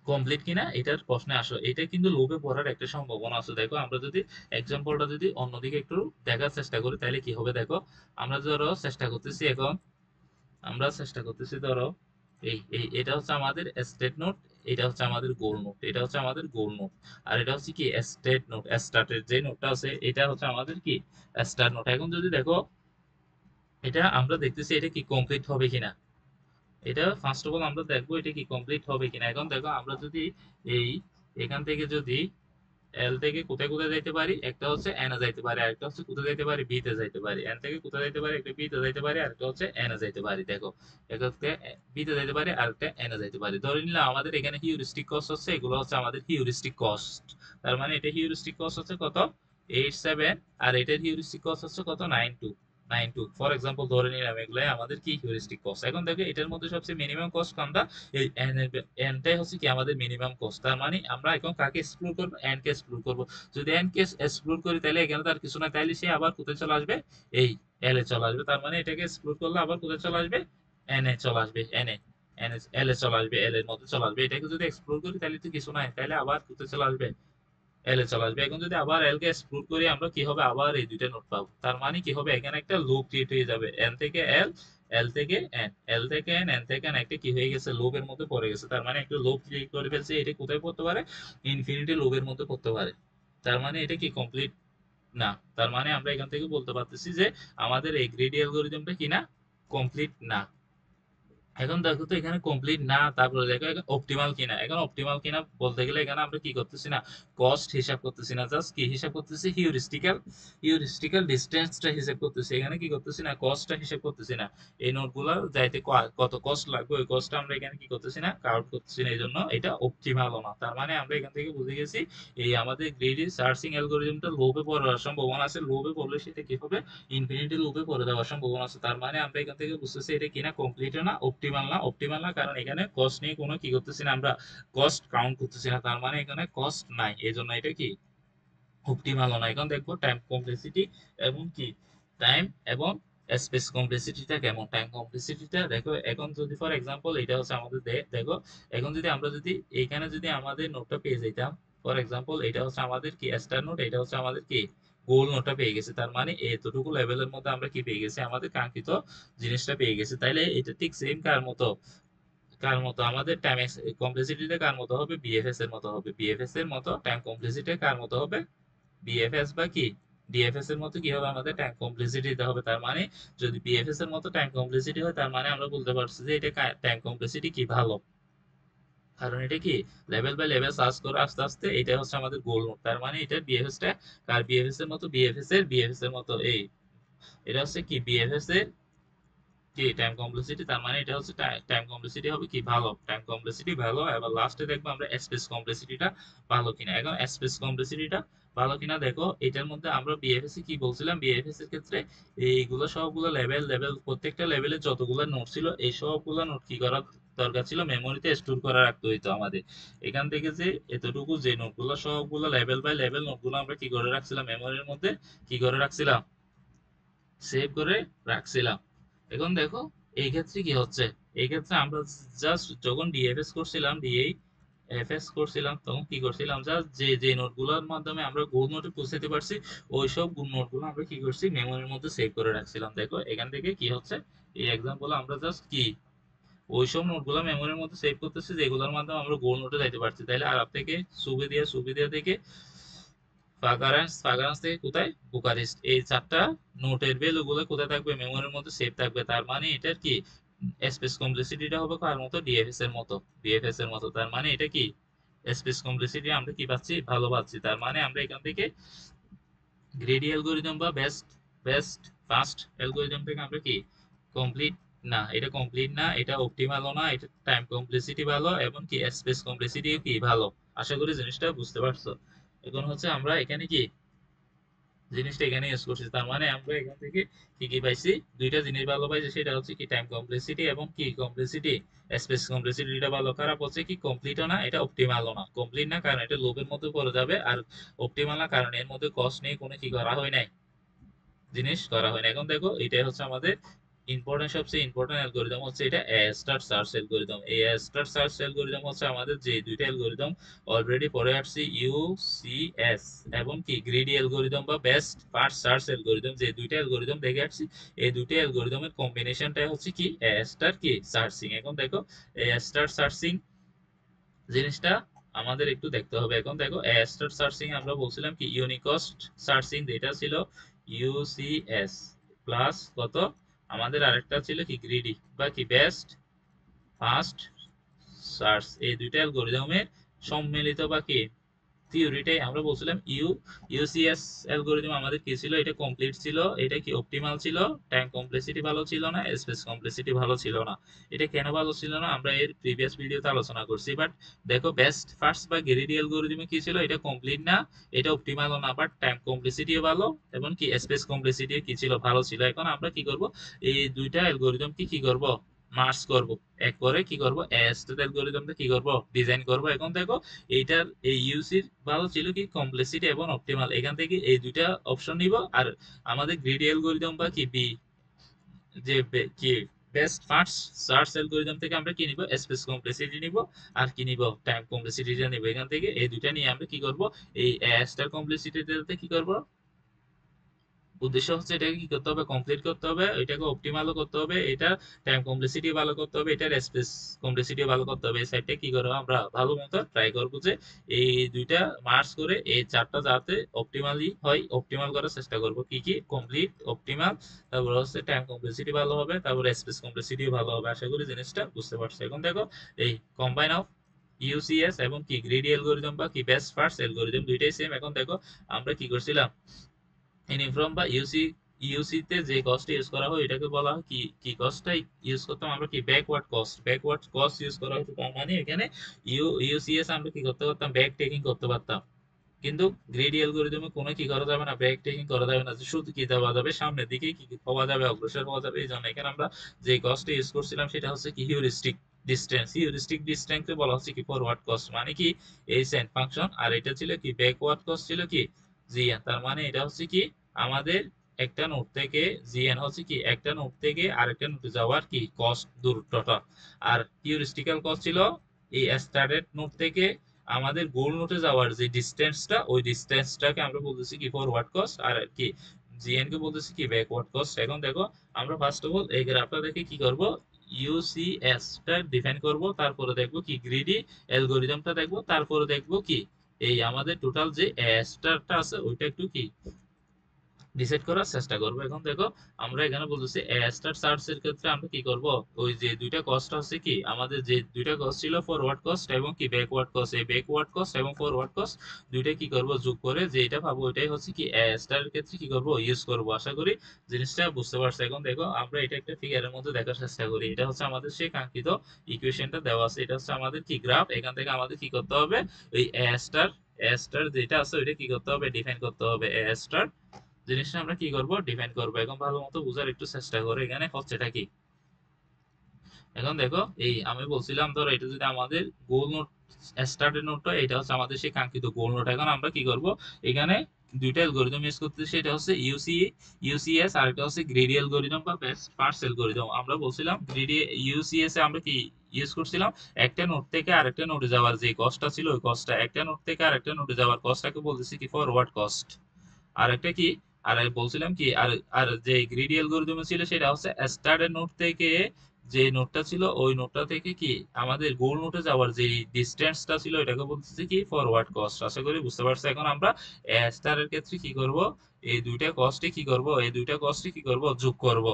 কমপ্লিট কিনা এটার প্রশ্নে আসো, এটা কিন্তু লোভে পড়ার একটা সম্ভাবনা আছে। দেখো আমরা যদি এক্সাম্পলটা যদি অন্যদিকে একটু দেখার চেষ্টা করি, তাহলে কি হবে? দেখো আমরা ধরো চেষ্টা করতেছি, এখন আমরা চেষ্টা করতেছি ধরো এটা হচ্ছে আমাদের স্টেট নোট, এটা হচ্ছে আমাদের গোল নোট, এটা হচ্ছে আমাদের গোল নোট, আর এটা হচ্ছে কি স্টেট নোট। স্টার্টের যে নোটটা আছে এটা হচ্ছে আমাদের কি স্টার্ট নোট। এখন যদি দেখো এটা আমরা দেখতেছি এটা কি কমপ্লিট হবে কিনা, এটা ফার্স্ট অফ অল আমরা দেখবো এটা কি কমপ্লিট হবে কিনা। এখন দেখো আমরা যদি এই এখান থেকে যদি এল থেকে কোথায় কোথায় যাইতে পারি, একটা হচ্ছে এন এ যাইতে পারি, আরেকটা হচ্ছে কোথায় যাইতে পারি? বি তে যাইতে পারি। এন থেকে কোথায় যাইতে পারি? একটা বি তে যাইতে পারি, আরেকটা হচ্ছে এন এ যাইতে পারি। দেখো একটা হচ্ছে বি তে যাইতে পারি, আরেকটা এন এ যাইতে পারি। ধরে নিলাম আমাদের এখানে হিউরিস্টিক কস্ট হচ্ছে, এগুলো হচ্ছে আমাদের হিউরিস্টিক কস্ট। তার মানে এটা হিউরিস্টিক কস্ট হচ্ছে কত? 87, আর এটার হিউরিস্টিক কস্ট হচ্ছে কত? 92। ফর এক্সাম্পল ধরে নিলাম এগুলাই আমাদের কি হিউরিস্টিক কস্ট। এখন দেখো এটার মধ্যে সবচেয়ে মিনিমাম কস্ট কোনটা? এই এনটাই হচ্ছে কি আমাদের মিনিমাম কস্ট। তার মানে আমরা এখন কাকে এক্সক্লুড করবো? এন কে এক্সক্লুড করবো। যদি এন কে এক্সক্লুড করি তাহলে এখানে তার কিছু না, তাইলে সে আবার কোথায় চলে আসবে? এই এল এ চলে আসবে। তার মানে এটাকে এক্সক্লুড করলে আবার কোথায় চলে আসবে? এন এ চলে আসবে। এন এল এ চলে আসবে, এল এর মধ্যে চলে আসবে। এটাকে যদি এক্সক্লুড করি তাহলে তো কিছু নাই, তাহলে আবার কোথায় চলে আসবে? এল এ চলে আসবে। এখন যদি আবার এল কে এক্সক্লুড করি আমরা কি হবে? আবার এই দুইটা নোট পাবো। তার মানে কি হবে? এখানে একটা লুপ ক্রিয়েট হয়ে যাবে, এন থেকে এল, এল থেকে এন, এল থেকে এন, এন থেকে এন, একটা কি হয়ে গেছে? লুপের মধ্যে পড়ে গেছে। তার মানে একটা লুপ ক্রিয়েট করে ফেলছে। এটা কোথায় পড়তে পারে? ইনফিনিটি লুপের মধ্যে পড়তে পারে। তার মানে এটা কি কমপ্লিট না। তার মানে আমরা এখান থেকে বলতে পারতেছি যে আমাদের এই গ্রিডি অ্যালগরিদমটা কি না? কমপ্লিট না। এখন দেখো তো এখানে কমপ্লিট না, তারপরে দেখো এখন অপটিমাল কিনা। এখন অপটিমাল কিনা বলতে গেলে এখানে আমরা কি করতেছি না, কস্ট হিসাব করতেছি না, জাস্ট কি হিসাব করতেছি, হিউরিস্টিক্যাল ডিস্টেন্সটা হিসাব করতেছি। এখানে কি করতেছি না, কস্টটা হিসাব করতেছি না। এই নোটগুলো যাইতে কত কস্ট লাগবে ওই কস্টটা আমরা এখানে কি করতেছি না, কাউন্ট করতেছি না, এই জন্য এটা অপটিমাল না। তার মানে আমরা এখান থেকে বুঝে গেছি এই আমাদের গ্রিডি সার্চিং অ্যালগোরিদমটা লোপে পড়ার সম্ভাবনা আছে। লোপে পড়লে সেটা কি হবে, ইনফিনিটি লুপে পড়ে যাওয়ার সম্ভাবনা আছে। তার মানে আমরা এখান থেকে বুঝতেছি এটা কিনা কমপ্লিট না, অপটিমাল না। অপটিমাল না কারণ এখানে কস্ট নিয়ে কোনো কি করতেছি না, আমরা কস্ট কাউন্ট করতেছি না, তার মানে এখানে কস্ট নাই, এই জন্য এটা কি অপটিমাল না। এখন দেখবো টাইম কমপ্লেক্সিটি এবং কি টাইম এবং স্পেস কমপ্লেক্সিটিটা কেমন। টাইম কমপ্লেক্সিটিটা দেখো, এখন যদি ফর এক্সাম্পল এটা হচ্ছে আমাদের দেখো, এখন যদি আমরা যদি এখানে যদি আমাদের নোটটা পেয়ে যেতাম, ফর এক্সাম্পল এটা হচ্ছে আমাদের কি স্টার নোট, এটা হচ্ছে আমাদের কি গোল নোটটা পেয়ে গেছে। তার মানে এতটুকু লেভেলের মধ্যে আমরা কি পেয়ে গেছি, আমাদের কাঙ্ক্ষিত জিনিসটা পেয়ে গেছি। তাইলে এটা ঠিক সেম কার মতো আমাদের টাইম কমপ্লেক্সিটিটা কার মতো হবে, বিএফএস এর মতো হবে। বিএফএস এর মতো টাইম কমপ্লেক্সিটি কার মতো হবে, বিএফএস বা কি ডিএফএস এর মতো কি হবে, আমাদের টাইম কমপ্লেক্সিটি দিতে হবে। তার মানে যদি বিএফএস এর মতো টাইম কমপ্লেক্সিটি হয়, তার মানে আমরা বলতে পারছি যে এটা টাইম কমপ্লেক্সিটি কি ভালো। কারণ এটা কি লেভেল বাই লেভেল সার্চ করে আস্তে আস্তে এটা হচ্ছে আমাদের গোল নোট। তার মানে এটা বিএফএস টা কার বিএফএস এর মতো, বিএফএস এর মতো। এই এটা হচ্ছে কি বিএফএস এর কি টাইম কমপ্লেক্সিটি। তার মানে এটা হচ্ছে টাইম কমপ্লেক্সিটি হবে কি ভালো, টাইম কমপ্লেক্সিটি ভালো। এবার লাস্টে দেখবো আমরা স্পেস কমপ্লেক্সিটিটা ভালো কিনা। এখন স্পেস কমপ্লেক্সিটিটা ভালো কিনা দেখো, এটার মধ্যে আমরা বিএফএস কি বলছিলাম, বিএফএস এর ক্ষেত্রে এইগুলো সবগুলো লেভেল লেভেল প্রত্যেকটা লেভেলে যতগুলো নোট ছিল এই সবগুলো নোট কি করা দরকার ছিল, মেমোরিতে স্টোর করে রাখতে হইতো আমাদের। এখান থেকে যে এতটুকু যে নোটগুলো সবগুলো লেভেল বাই লেভেল নোটগুলো আমরা কি করে রাখছিলাম, মেমোরির মধ্যে কি করে রাখছিলাম, সেভ করে রাখছিলাম। এখন দেখো এই ক্ষেত্রে কি হচ্ছে, এই ক্ষেত্রে আমরা জাস্ট যখন ডিএফএস করছিলাম, ডিএফএস করছিলাম, তখন কি করছিলাম, জাস্ট যে যে নোটগুলোর মাধ্যমে আমরা গোল নোটে পৌঁছাতে পারছি ওই সব নোটগুলো আমরা কি করছি, মেমোরির মধ্যে সেভ করে রাখছিলাম। দেখো এখান থেকে কি হচ্ছে, এই এক্সাম্পল আমরা জাস্ট কি ওইসব নোটগুলো মেমোরির মধ্যে সেভ করতেছি যেগুলোর মাধ্যমে আমরা গোল নোটে যাইতে পারছি। তাইলে আরব থেকে সুবিধা থেকে ফাগারান্স থেকে কোথায় বুকারেস্ট, এই চারটা নোটের ভ্যালু গুলো কোথায় থাকবে, মেমোরির মধ্যে সেভ থাকবে। তার মানে এটার কি স্পেস কমপ্লেক্সিটিটা হবে কার মতো, ডিএফএস এর মতো। তার মানে এটা কি স্পেস কমপ্লেক্সিটি আমরা কি পাচ্ছি, ভালো পাচ্ছি। তার মানে আমরা এখান থেকে গ্রেডি অ্যালগোরিদম বা বেস্ট ফার্স্ট অ্যালগোরিদম থেকে আমরা কি কমপ্লিট না, এটা কমপ্লিট না, এটা অপটিমালও না, এটা টাইম কমপ্লেক্সিটি ভালো এবং কি স্পেস কমপ্লেক্সিটি কি ভালো। আশা করি জিনিসটা বুঝতে পারছো। এখন হচ্ছে আমরা এখানে কি জিনিসটা এখানে ইউজ করছি। তার মানে আমরা এখান থেকে কি কি পাইছি, দুইটা জিনিস ভালো পাইছি, সেটা হচ্ছে কি টাইম কমপ্লেক্সিটি এবং কি কমপ্লেক্সিটি স্পেস কমপ্লেক্সিটি। এটা ভালো, খারাপ হচ্ছে কি কমপ্লিটও না, এটা অপটিমালও না। কমপ্লিট না কারণ এটা লোপের মধ্যে পড়ে যাবে, আর অপটিমাল না কারণ এর মধ্যে কস্ট নিয়ে কোনো কি করা হয় নাই, জিনিস করা হয় না। এখন দেখো এটাই হচ্ছে আমাদের ইম্পর্টেন্ট, সবচেয়ে ইম্পর্টেন্ট অ্যালগোরিদম হচ্ছে এটা এ স্টার সার্চ অ্যালগোরিদম। এই এ স্টার সার্চ অ্যালগোরিদম হচ্ছে আমাদের যে দুইটা অ্যালগোরিদম অলরেডি পড়ে আসছি, ইউসিএস এবং কি গ্রিডি অ্যালগোরিদম বা বেস্ট ফার্স্ট সার্চ অ্যালগোরিদম, যে দুইটা অ্যালগোরিদম দেখে আসছি। এই দুইটা অ্যালগোরিদমের কম্বিনেশনটাই হচ্ছে কি এ স্টার কি সার্চিং। এখন দেখো এ স্টার সার্চিং জিনিসটা আমাদের একটু দেখতে হবে। এখন দেখো স্টার সার্চিং আমরা বলছিলাম কি ইউনিকস্ট সার্চিং, যেটা ছিল ইউসিএস প্লাস কত, আমাদের আরেকটা ছিল কি গ্রিডি বা কি বেস্ট ফার্স্ট সার্চ। এই দুইটা অ্যালগোরিদমের সম্মিলিত বা কি থিওরিটাই আমরা বলছিলাম ইউসিএস অ্যালগোরিদম আমাদের কি ছিল, এটা কমপ্লিট ছিল, এটা কি অপটিমাল ছিল, টাইম কমপ্লেক্সিটি ভালো ছিল না, স্পেস কমপ্লেক্সিটি ভালো ছিল না। এটা কেন ভালো ছিল না আমরা এর প্রিভিয়াস ভিডিওতে আলোচনা করছি। বাট দেখো বেস্ট ফার্স্ট বা গ্রিডি অ্যালগোরিদমে কি ছিল, এটা কমপ্লিট না, এটা অপটিমালও না, বাট টাইম কমপ্লেক্সিটিও ভালো এবং কি স্পেস কমপ্লেক্সিটি কি ছিল, ভালো ছিল। এখন আমরা কি করব, এই দুইটা অ্যালগোরিদম কি কি করব, মার্জ করব, এক করে কি করব, এস্টার অ্যালগোরিদমটা কি করব, ডিজাইন করব। এখন দেখো এইটার এই ইউসির ভালো ছিল কি কমপ্লেক্সিটি এবং অপটিমাল, এখান থেকে এই দুইটা অপশন নিব। আর আমাদের গ্রিডি অ্যালগোরিদম বা কি যে কি বেস্ট ফার্স্ট সার্চ অ্যালগোরিদম থেকে আমরা কি নিব, স্পেস কমপ্লেক্সিটি নিব, আর কি নিব, টাইম কমপ্লেক্সিটিটা নিব। এখান থেকে এই দুইটা নিয়ে আমরা কি করব, এই স্টার কমপ্লেক্সিটিতে কি করব, উদ্দেশ্য হচ্ছে এটাকে কি করতে হবে, কমপ্লিট করতে হবে, এটাকে অপটিমালও করতে হবে, এটা টাইম কমপ্লেক্সিটি ভালো করতে হবে, এটার স্পেস কমপ্লেক্সিটি ভালো করতে হবে। এই সাইডটা কি করবো আমরা ভালো মতো ট্রাই করবো যে এই দুইটা মার্জ করে এই চারটা যাতে অপটিমালি হয়, অপটিমাল করার চেষ্টা করবো। কি কি কমপ্লিট, অপটিমাল, তারপর হচ্ছে টাইম কমপ্লেক্সিটি ভালো হবে, তারপর স্পেস কমপ্লেক্সিটিও ভালো হবে। আশা করি জিনিসটা বুঝতে পারছো। এখন দেখো এই কম্বাইন অফ ইউসিএস এবং কি গ্রিডি অ্যালগরিদম বা কি বেস্ট ফার্স্ট অ্যালগরিদম দুইটাই সেম। এখন দেখো আমরা কি করছিলাম, ইউনিফর্ম বা ইউসি তে যে কস্ট ইউজ করা হয় এটাকে বলা হয় কি, কি কস্টটা ইউজ করতাম আমরা, কি backward cost, backward cost use করা হতো। তার মানে এখানে ইউসিএস আমরা কি করতে পারতাম, ব্যাক টেকিং করতে পারতাম। কিন্তু গ্রেডি অ্যালগরিদমে কোনো কি করা যাবে না, ব্যাক টেকিং করা যাবে না, যে শুধু কি দেওয়া যাবে সামনের দিকে কি কি পাওয়া যাবে, অগ্রসর হওয়া যাবে। এই জন্য এখানে আমরা যে কস্টটা ইউজ করছিলাম সেটা হচ্ছে কি হিউরিস্টিক ডিস্টেন্স। হিউরিস্টিক ডিস্টেন্সকে বলা হচ্ছে কি ফরওয়ার্ড কস্ট, মানে কি এই সেন্ট ফাংশন। আর এটা ছিল কি ব্যাকওয়ার্ড কস্ট ছিল কি জিএন। তার মানে এটা হচ্ছে কি আমাদের একটা নোড থেকে, জিএন হচ্ছে কি একটা নোড থেকে আরেকটা নোডে যাওয়ার কি কস্ট, দূরত্বটা। আর হিউরিস্টিক্যাল কস্ট ছিল এই স্টার্টেড নোড থেকে আমাদের গোল নোটে যাওয়ার যে ডিস্টেন্সটা, ওই ডিস্টেন্সটাকে আমরা বলতেছি কি ফরওয়ার্ড কস্ট। আর কি জিএন কে বলতেছি কি ব্যাকওয়ার্ড কস্ট। এখন দেখো আমরা ফার্স্ট অফ অল এই গ্রাফটা দেখে কি করব, ইউসিএস টা ডিফাইন করব, তারপরে দেখব কি গ্রিডি অ্যালগরিদমটা দেখব, তারপরে দেখব কি এই আমাদের টোটাল যে স্টারটা আছে ওইটা একটু কি ডিসাইড করার চেষ্টা করবো। এখন দেখো আমরা এখানে বলতেছি স্টার সার্চ এর ক্ষেত্রে আমরা কি করব, ওই যে দুইটা কস্ট আছে কি আমাদের, যে দুইটা কস্ট ছিল ফরওয়ার্ড কস্ট এবং কি ব্যাকওয়ার্ড কস্ট, এই ব্যাকওয়ার্ড কস্ট এবং ফরওয়ার্ড কস্ট দুইটা কি করব যোগ করে যে এটা পাবো, ওইটাই হচ্ছে কি স্টার এর ক্ষেত্রে কি করব ইউজ করব। আশা করি জিনিসটা বুঝতে পারছো। এখন দেখো আমরা এটা একটা ফিগারের মধ্যে দেখার চেষ্টা করি। এটা হচ্ছে আমাদের সেই কাঙ্ক্ষিত ইকুয়েশনটা দেওয়া আছে, এটা হচ্ছে আমাদের কি গ্রাফ। এখান থেকে আমাদের কি করতে হবে, ওই স্টার স্টার যেটা আছে ওইটা কি করতে হবে, ডিফাইন করতে হবে। স্টার জিনিসটা আমরা কি করব, ডিফাইন করব। এখন ভালো মতো বুঝার একটু চেষ্টা করো এখানে হচ্ছেটা কি। এখন দেখো এই আমি বলছিলাম ধরো এটা যদি আমাদের গোল নোট, স্টার্টের নোটটা এটা হচ্ছে আমাদের সেই কাঙ্ক্ষিত গোল নোট। এখন আমরা কি করব, এখানে দুইটা অ্যালগরিদম ইউজ করতেছি, এটা হচ্ছে ইউসিএস আর এটা হচ্ছে গ্রেডি অ্যালগরিদম বা বেস্ট ফার্স্ট অ্যালগরিদম। আমরা বলছিলাম গ্রেডি ইউসিএস এ আমরা কি ইউজ করছিলাম, একটা নোট থেকে আরেকটা নোটে যাওয়ার যে কস্টটা ছিল ওই কস্টটা, একটা নোট থেকে আরেকটা নোটে যাওয়ার কস্টটাকে বলতেছি কি ফরওয়ার্ড কস্ট। আর একটা কি, আর বলছিলাম কি, আর আর যে গ্রিডি অ্যালগরিদম ছিল সেটা হচ্ছে স্টার্টের নোড থেকে যে নোডটা ছিল ওই নোডটা থেকে কি আমাদের গোল নোটে যাওয়ার যে ডিসটেন্সটা ছিল এটাকে বলতেছি কি ফরওয়ার্ড কস্ট। আশা করি বুঝতে পারছো। এখন আমরা স্টারের ক্ষেত্রে কি করব, এই দুইটা কস্টে কি করব, এই দুইটা কস্টে কি করব যোগ করব,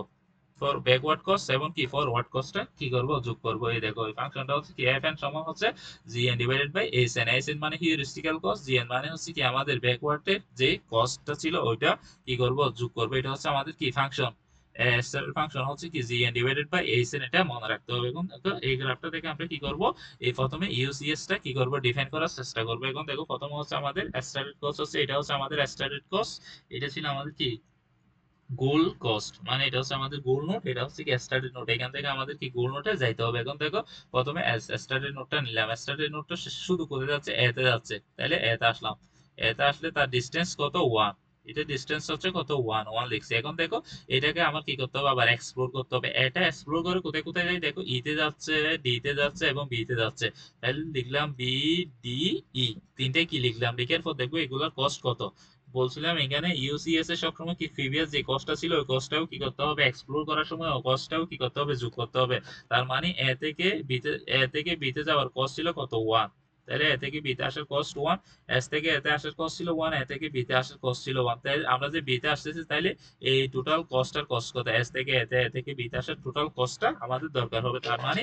ফর ব্যাকওয়ার্ড কস্ট এবং কি ফরওয়ার্ড কস্টটা কি করব যোগ করব। এই দেখো এই ফাংশনটা হচ্ছে কি এফ এন সমান হচ্ছে GN divided by S N. S N মানে হিউরিস্টিক্যাল কস্ট, জিএন মানে হচ্ছে কি আমাদের ব্যাকওয়ার্ডের যে কস্টটা ছিল ওইটা কি করব যোগ করব। এটা হচ্ছে আমাদের কি ফাংশন, এস এর ফাংশন হচ্ছে কি GN divided by S N, এটা মনে রাখতে হবে। এখন দেখো এই গ্রাফটা দেখে আমরা কি করব, এই প্রথমে ইউসিএস টা কি করব ডিফাইন করার চেষ্টা করব। এখন দেখো প্রথমে হচ্ছে আমাদের স্ট্যান্ডার্ড কস্ট হচ্ছে, এটা হচ্ছে আমাদের স্ট্যান্ডার্ড কস্ট, এটা ছিল আমাদের কি গোল কস্ট, মানে এটা হচ্ছে আমাদের গোল নোট, এটা হচ্ছে কি স্টার্টেড নোট। এখান থেকে আমাদের কি গোল নোটে যাইতে হবে। এখন দেখো প্রথমে স্টার্টেড নোটটা নিলাম, স্টার্টেড নোটটা শুধু কোথায় যাচ্ছে, এতে যাচ্ছে, তাহলে এতে আসলাম। এতে আসলে তার ডিস্টেন্স কত, ওয়ান। এটা ডিস্টেন্স হচ্ছে কত, ওয়ান, ওয়ান লিখছি। এখন দেখো এটাকে আমার কি করতে হবে, আবার এক্সপ্লোর করতে হবে। এটা এক্সপ্লোর করে কোথায় কোথায় যাই দেখো, ই তে যাচ্ছে, ডি তে যাচ্ছে এবং বি তে যাচ্ছে। তাহলে লিখলাম বি, ডি, ই, তিনটে কি লিখলাম, লিখার পর দেখবো এগুলোর কস্ট কত। বলছিলাম এখানে ইউসিএস এর সবসময় কি প্রিভিয়াস যে কস্টটা ছিল ওই কস্টটাও কি করতে হবে, এক্সপ্লোর করার সময় ওই কস্টটাও কি করতে হবে, যোগ করতে হবে। তার মানে এ থেকে বিতে যাওয়ার কস্ট ছিল কত, ওয়ান। তাহলে এ থেকে বিতে আসার কস্ট ওয়ান, এস থেকে এতে আসার কস্ট ছিল ওয়ান, এ থেকে বিতে আসার কস্ট ছিল ওয়ান। তাই আমরা যে বিতে আসতেছি তাইলে এই টোটাল কস্টটার কস্ট কত, এস থেকে এতে, এ থেকে বিতে আসার টোটাল কস্টটা আমাদের দরকার হবে। তার মানে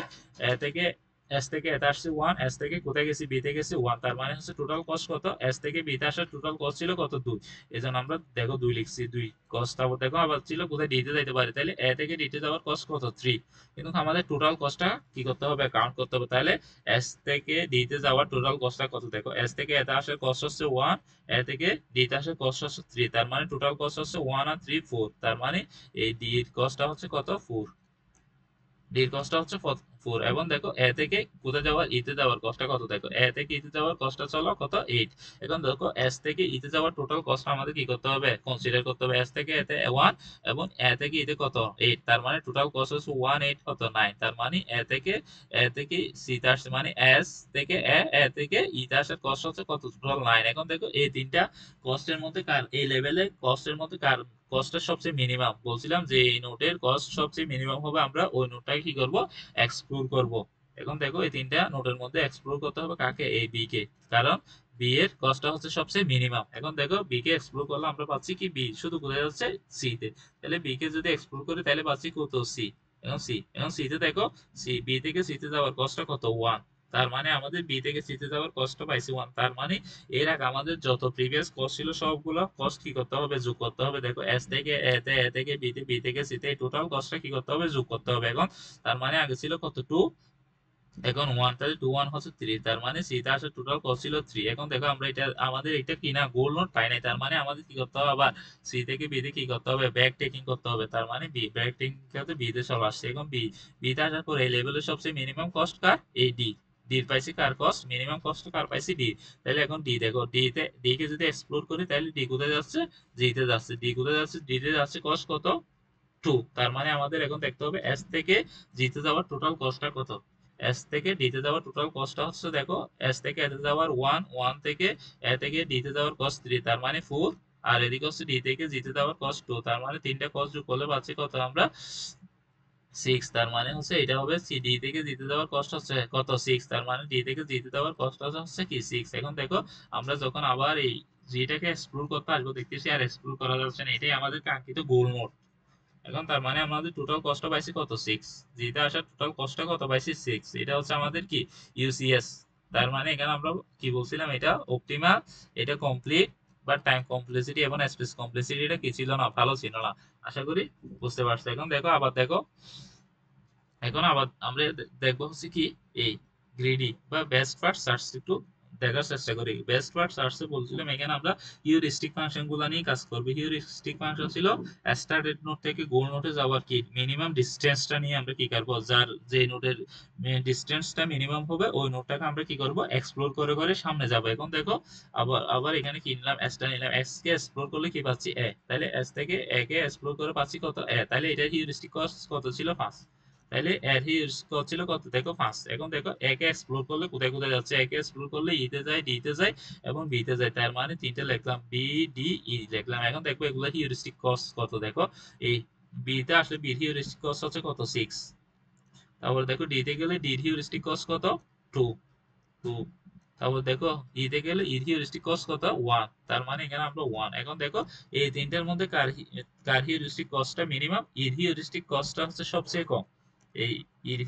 এ থেকে এস থেকে এতে আসছে ওয়ান, এস থেকে কোথায় গেছি, বি তে গেছি ওয়ান। তার মানে হচ্ছে টোটাল কস্ট কত, এস থেকে বি তে আসার টোটাল কস্ট ছিল কত, দুই। এই জন্য আমরা দেখো দুই লিখছি, দুই কস্ট। তারপর দেখো আবার ছিল কোথায়, ডি তে যাইতে পারে, তাহলে এ থেকে ডি তে যাওয়ার কস্ট কত, থ্রি। কিন্তু আমাদের টোটাল কস্টটা কি করতে হবে, কাউন্ট করতে হবে। তাহলে এস থেকে ডি তে যাওয়ার টোটাল কস্টটা কত, দেখো এস থেকে এতে আসার কস্ট হচ্ছে ওয়ান, এ থেকে ডি তে আসার কস্ট হচ্ছে থ্রি। তার মানে টোটাল কস্ট হচ্ছে ওয়ান আর থ্রি, ফোর। তার মানে এই ডি এর কস্টটা হচ্ছে কত, ফোর। ডির কস্টটা হচ্ছে ফোর। এবং দেখো এ থেকে কোথায় যাওয়ার, ইতে যাওয়ার কস্টটা কত, দেখো এ থেকে ইতে যাওয়ার কস্টটা চলো কত, এইট। এখন দেখো এস থেকে ইতে যাওয়ার টোটাল কস্ট আমাদের কি করতে হবে, কনসিডার করতে হবে। এস থেকে এতে ওয়ান এবং এ থেকে ইতে কত, এইট। তার মানে টোটাল কস্ট হচ্ছে ওয়ান, এইট, কত, নাইন। তার মানে এ থেকে সিতে আসছে, মানে এস থেকে এ থেকে ইতে আসার কস্ট হচ্ছে কত, টোটাল নাইন। এখন দেখো এই তিনটা কস্টের মধ্যে কার, এই লেভেলে কস্টের মধ্যে কার কস্টটা সবচেয়ে মিনিমাম বলছিলাম যে এই নোটের কস্ট সবচেয়ে মিনিমাম হবে, আমরা ওই নোটটাকে কি করব, এক্সপ্লোর করব। এখন দেখো এই তিনটা নোটের মধ্যে এক্সপ্লোর করতে হবে কাকে, এই বি কে, কারণ বি এর কস্টটা হচ্ছে সবচেয়ে মিনিমাম। এখন দেখো বি কে এক্সপ্লোর করলে আমরা পাচ্ছি কি, বি শুধু কোথায় যাচ্ছে, সি তে। তাহলে বি কে যদি এক্সপ্লোর করি তাহলে পাচ্ছি কত, সি। এখন সি তে দেখো, সি বি থেকে সি তে যাওয়ার কস্টটা কত, 1। তার মানে আমাদের বি থেকে সি তে যাওয়ার কস্টটা পাইছি 1। তার মানে এর আগে আমাদের যত প্রিভিয়াস কস্ট ছিল সবগুলো কস্ট কি করতে হবে, যোগ করতে হবে। দেখো এস থেকে এ তে, এ থেকে বি তে, বি থেকে সি তে, টোটাল কস্টটা কি করতে হবে, যোগ করতে হবে। এখন তার মানে আগে ছিল কত, 2, এখন 1, তাহলে 2 1 হচ্ছে 3। তার মানে সি তে আসলে টোটাল কস্ট ছিল 3। এখন দেখো আমরা এটা, আমাদের এটা কি না, গোল নোট পাই নাই। তার মানে আমাদের কি করতে হবে, আবার সি থেকে বি তে কি করতে হবে, ব্যাক টেকিং করতে হবে। তার মানে বি ব্যাক টেকিং করতে বি তে চলে আসছে। এখন বি তে আসার পর এই লেভেলের সবচেয়ে মিনিমাম কস্ট কার, এই ডি। ডির পাইছি কার কস্ট, মিনিমাম কস্ট কার পাইছি, ডি। তাহলে এখন ডি দেখো, ডি কে যদি এক্সপ্লোর করি তাহলে ডি কোথায় যাচ্ছে, জি তে যাচ্ছে। ডি কোথায় যাচ্ছে, ডি তে যাচ্ছে, কস্ট কত, 2। তার মানে আমাদের এখন দেখতে হবে এস থেকে জিতে যাওয়ার টোটাল কস্টটা কত। এস থেকে ডিতে যাওয়ার টোটাল কস্টটা হচ্ছে, দেখো এস থেকে এতে যাওয়ার 1, 1 থেকে এ থেকে ডিতে যাওয়ার কস্ট 3, তার মানে 4। আর এদিকে হচ্ছে ডি থেকে জিতে যাওয়ার কস্ট 2, তার মানে তিনটা কস্ট যোগ করলে পাচ্ছি কত আমরা, 6। তার মানে হচ্ছে এটা হবে সি, ডি থেকে জিতে যাওয়ার কষ্ট হচ্ছে কত, 6। তার মানে ডি থেকে জিতে যাওয়ার কষ্ট হচ্ছে কি, 6। এখন দেখো আমরা যখন আবার এই জিটাকে এক্সপ্লোর করতে আসবো দেখতেছি আর এক্সপ্লোর করা যাচ্ছে না, এটাই আমাদের কাঙ্ক্ষিত গোল নোট। এখন তার মানে আমাদের টোটাল কষ্ট পাইছি কত, 6। জিতে আসার টোটাল কষ্ট কত পাইছি, 6। এটা হচ্ছে আমাদের কি, ইউসিএস। তার মানে এখানে আমরা কি বলছিলাম, এটা অপটিমাল, এটা কমপ্লিট, বা টাইম কমপ্লেক্সিটি এবং স্পেস কমপ্লেক্সিটি এটা কি ছিল না, ভালো ছিল না। আশা করি বুঝতে পারছো। এখন দেখো আবার দেখো, এখন আবার আমরা দেখবো হচ্ছে কি, এই গ্রিডি বা বেস্ট ফার্স্ট সার্চ একটু দেখার চেষ্টা করি। বেস্ট ফার্স্ট সার্চে বলছিলাম এখানে আমরা হিউরিস্টিক ফাংশন গুলা নিয়ে কাজ করবো। হিউরিস্টিক ফাংশন ছিল স্টার্টেড নোট থেকে গোল নোটে যাওয়ার কি মিনিমাম ডিস্টেন্সটা নিয়ে আমরা কি করবো, যার যে নোটের ডিস্টেন্সটা মিনিমাম হবে ওই নোটটাকে আমরা কি করব, এক্সপ্লোর করে করে সামনে যাবো। এখন দেখো আবার আবার এখানে কি নিলাম, এসটা নিলাম, এক্স কে এক্সপ্লোর করলে কি পাচ্ছি, এ। তাহলে এস থেকে এ কে এক্সপ্লোর করে পাচ্ছি কত, এ। তাহলে এটা হিউরিস্টিক কস্ট কত ছিল, 5। তাহলে এর স্কোর ছিল কত, দেখো 5। এখন দেখো একে এক্সপ্লোর করলে কোথায় কোথায় যাচ্ছে, একে এক্সপ্লোর করলে ই তে যায়, ডি তে যায় এবং বি তে যায়। তার মানে তিনটে লিখলাম, বি ডি ই লিখলাম। এখন দেখো এগুলো হিউরিস্টিক কস্ট কত, দেখো এই বি তে আসলে বি হিউরিস্টিক কস্ট হচ্ছে কত, 6। তারপর দেখো ডি তে গেলে ডি হিউরিস্টিক কস্ট কত, 2, 2। তারপর দেখো ই তে গেলে ই হিউরিস্টিক কস্ট কত, 1। তার মানে এখানে আমরা 1। এখন দেখো এই তিনটার মধ্যে কার হিউরিস্টিক কস্টটা মিনিমাম, ই হিউরিস্টিক কস্টটা হচ্ছে সবচেয়ে কম। এই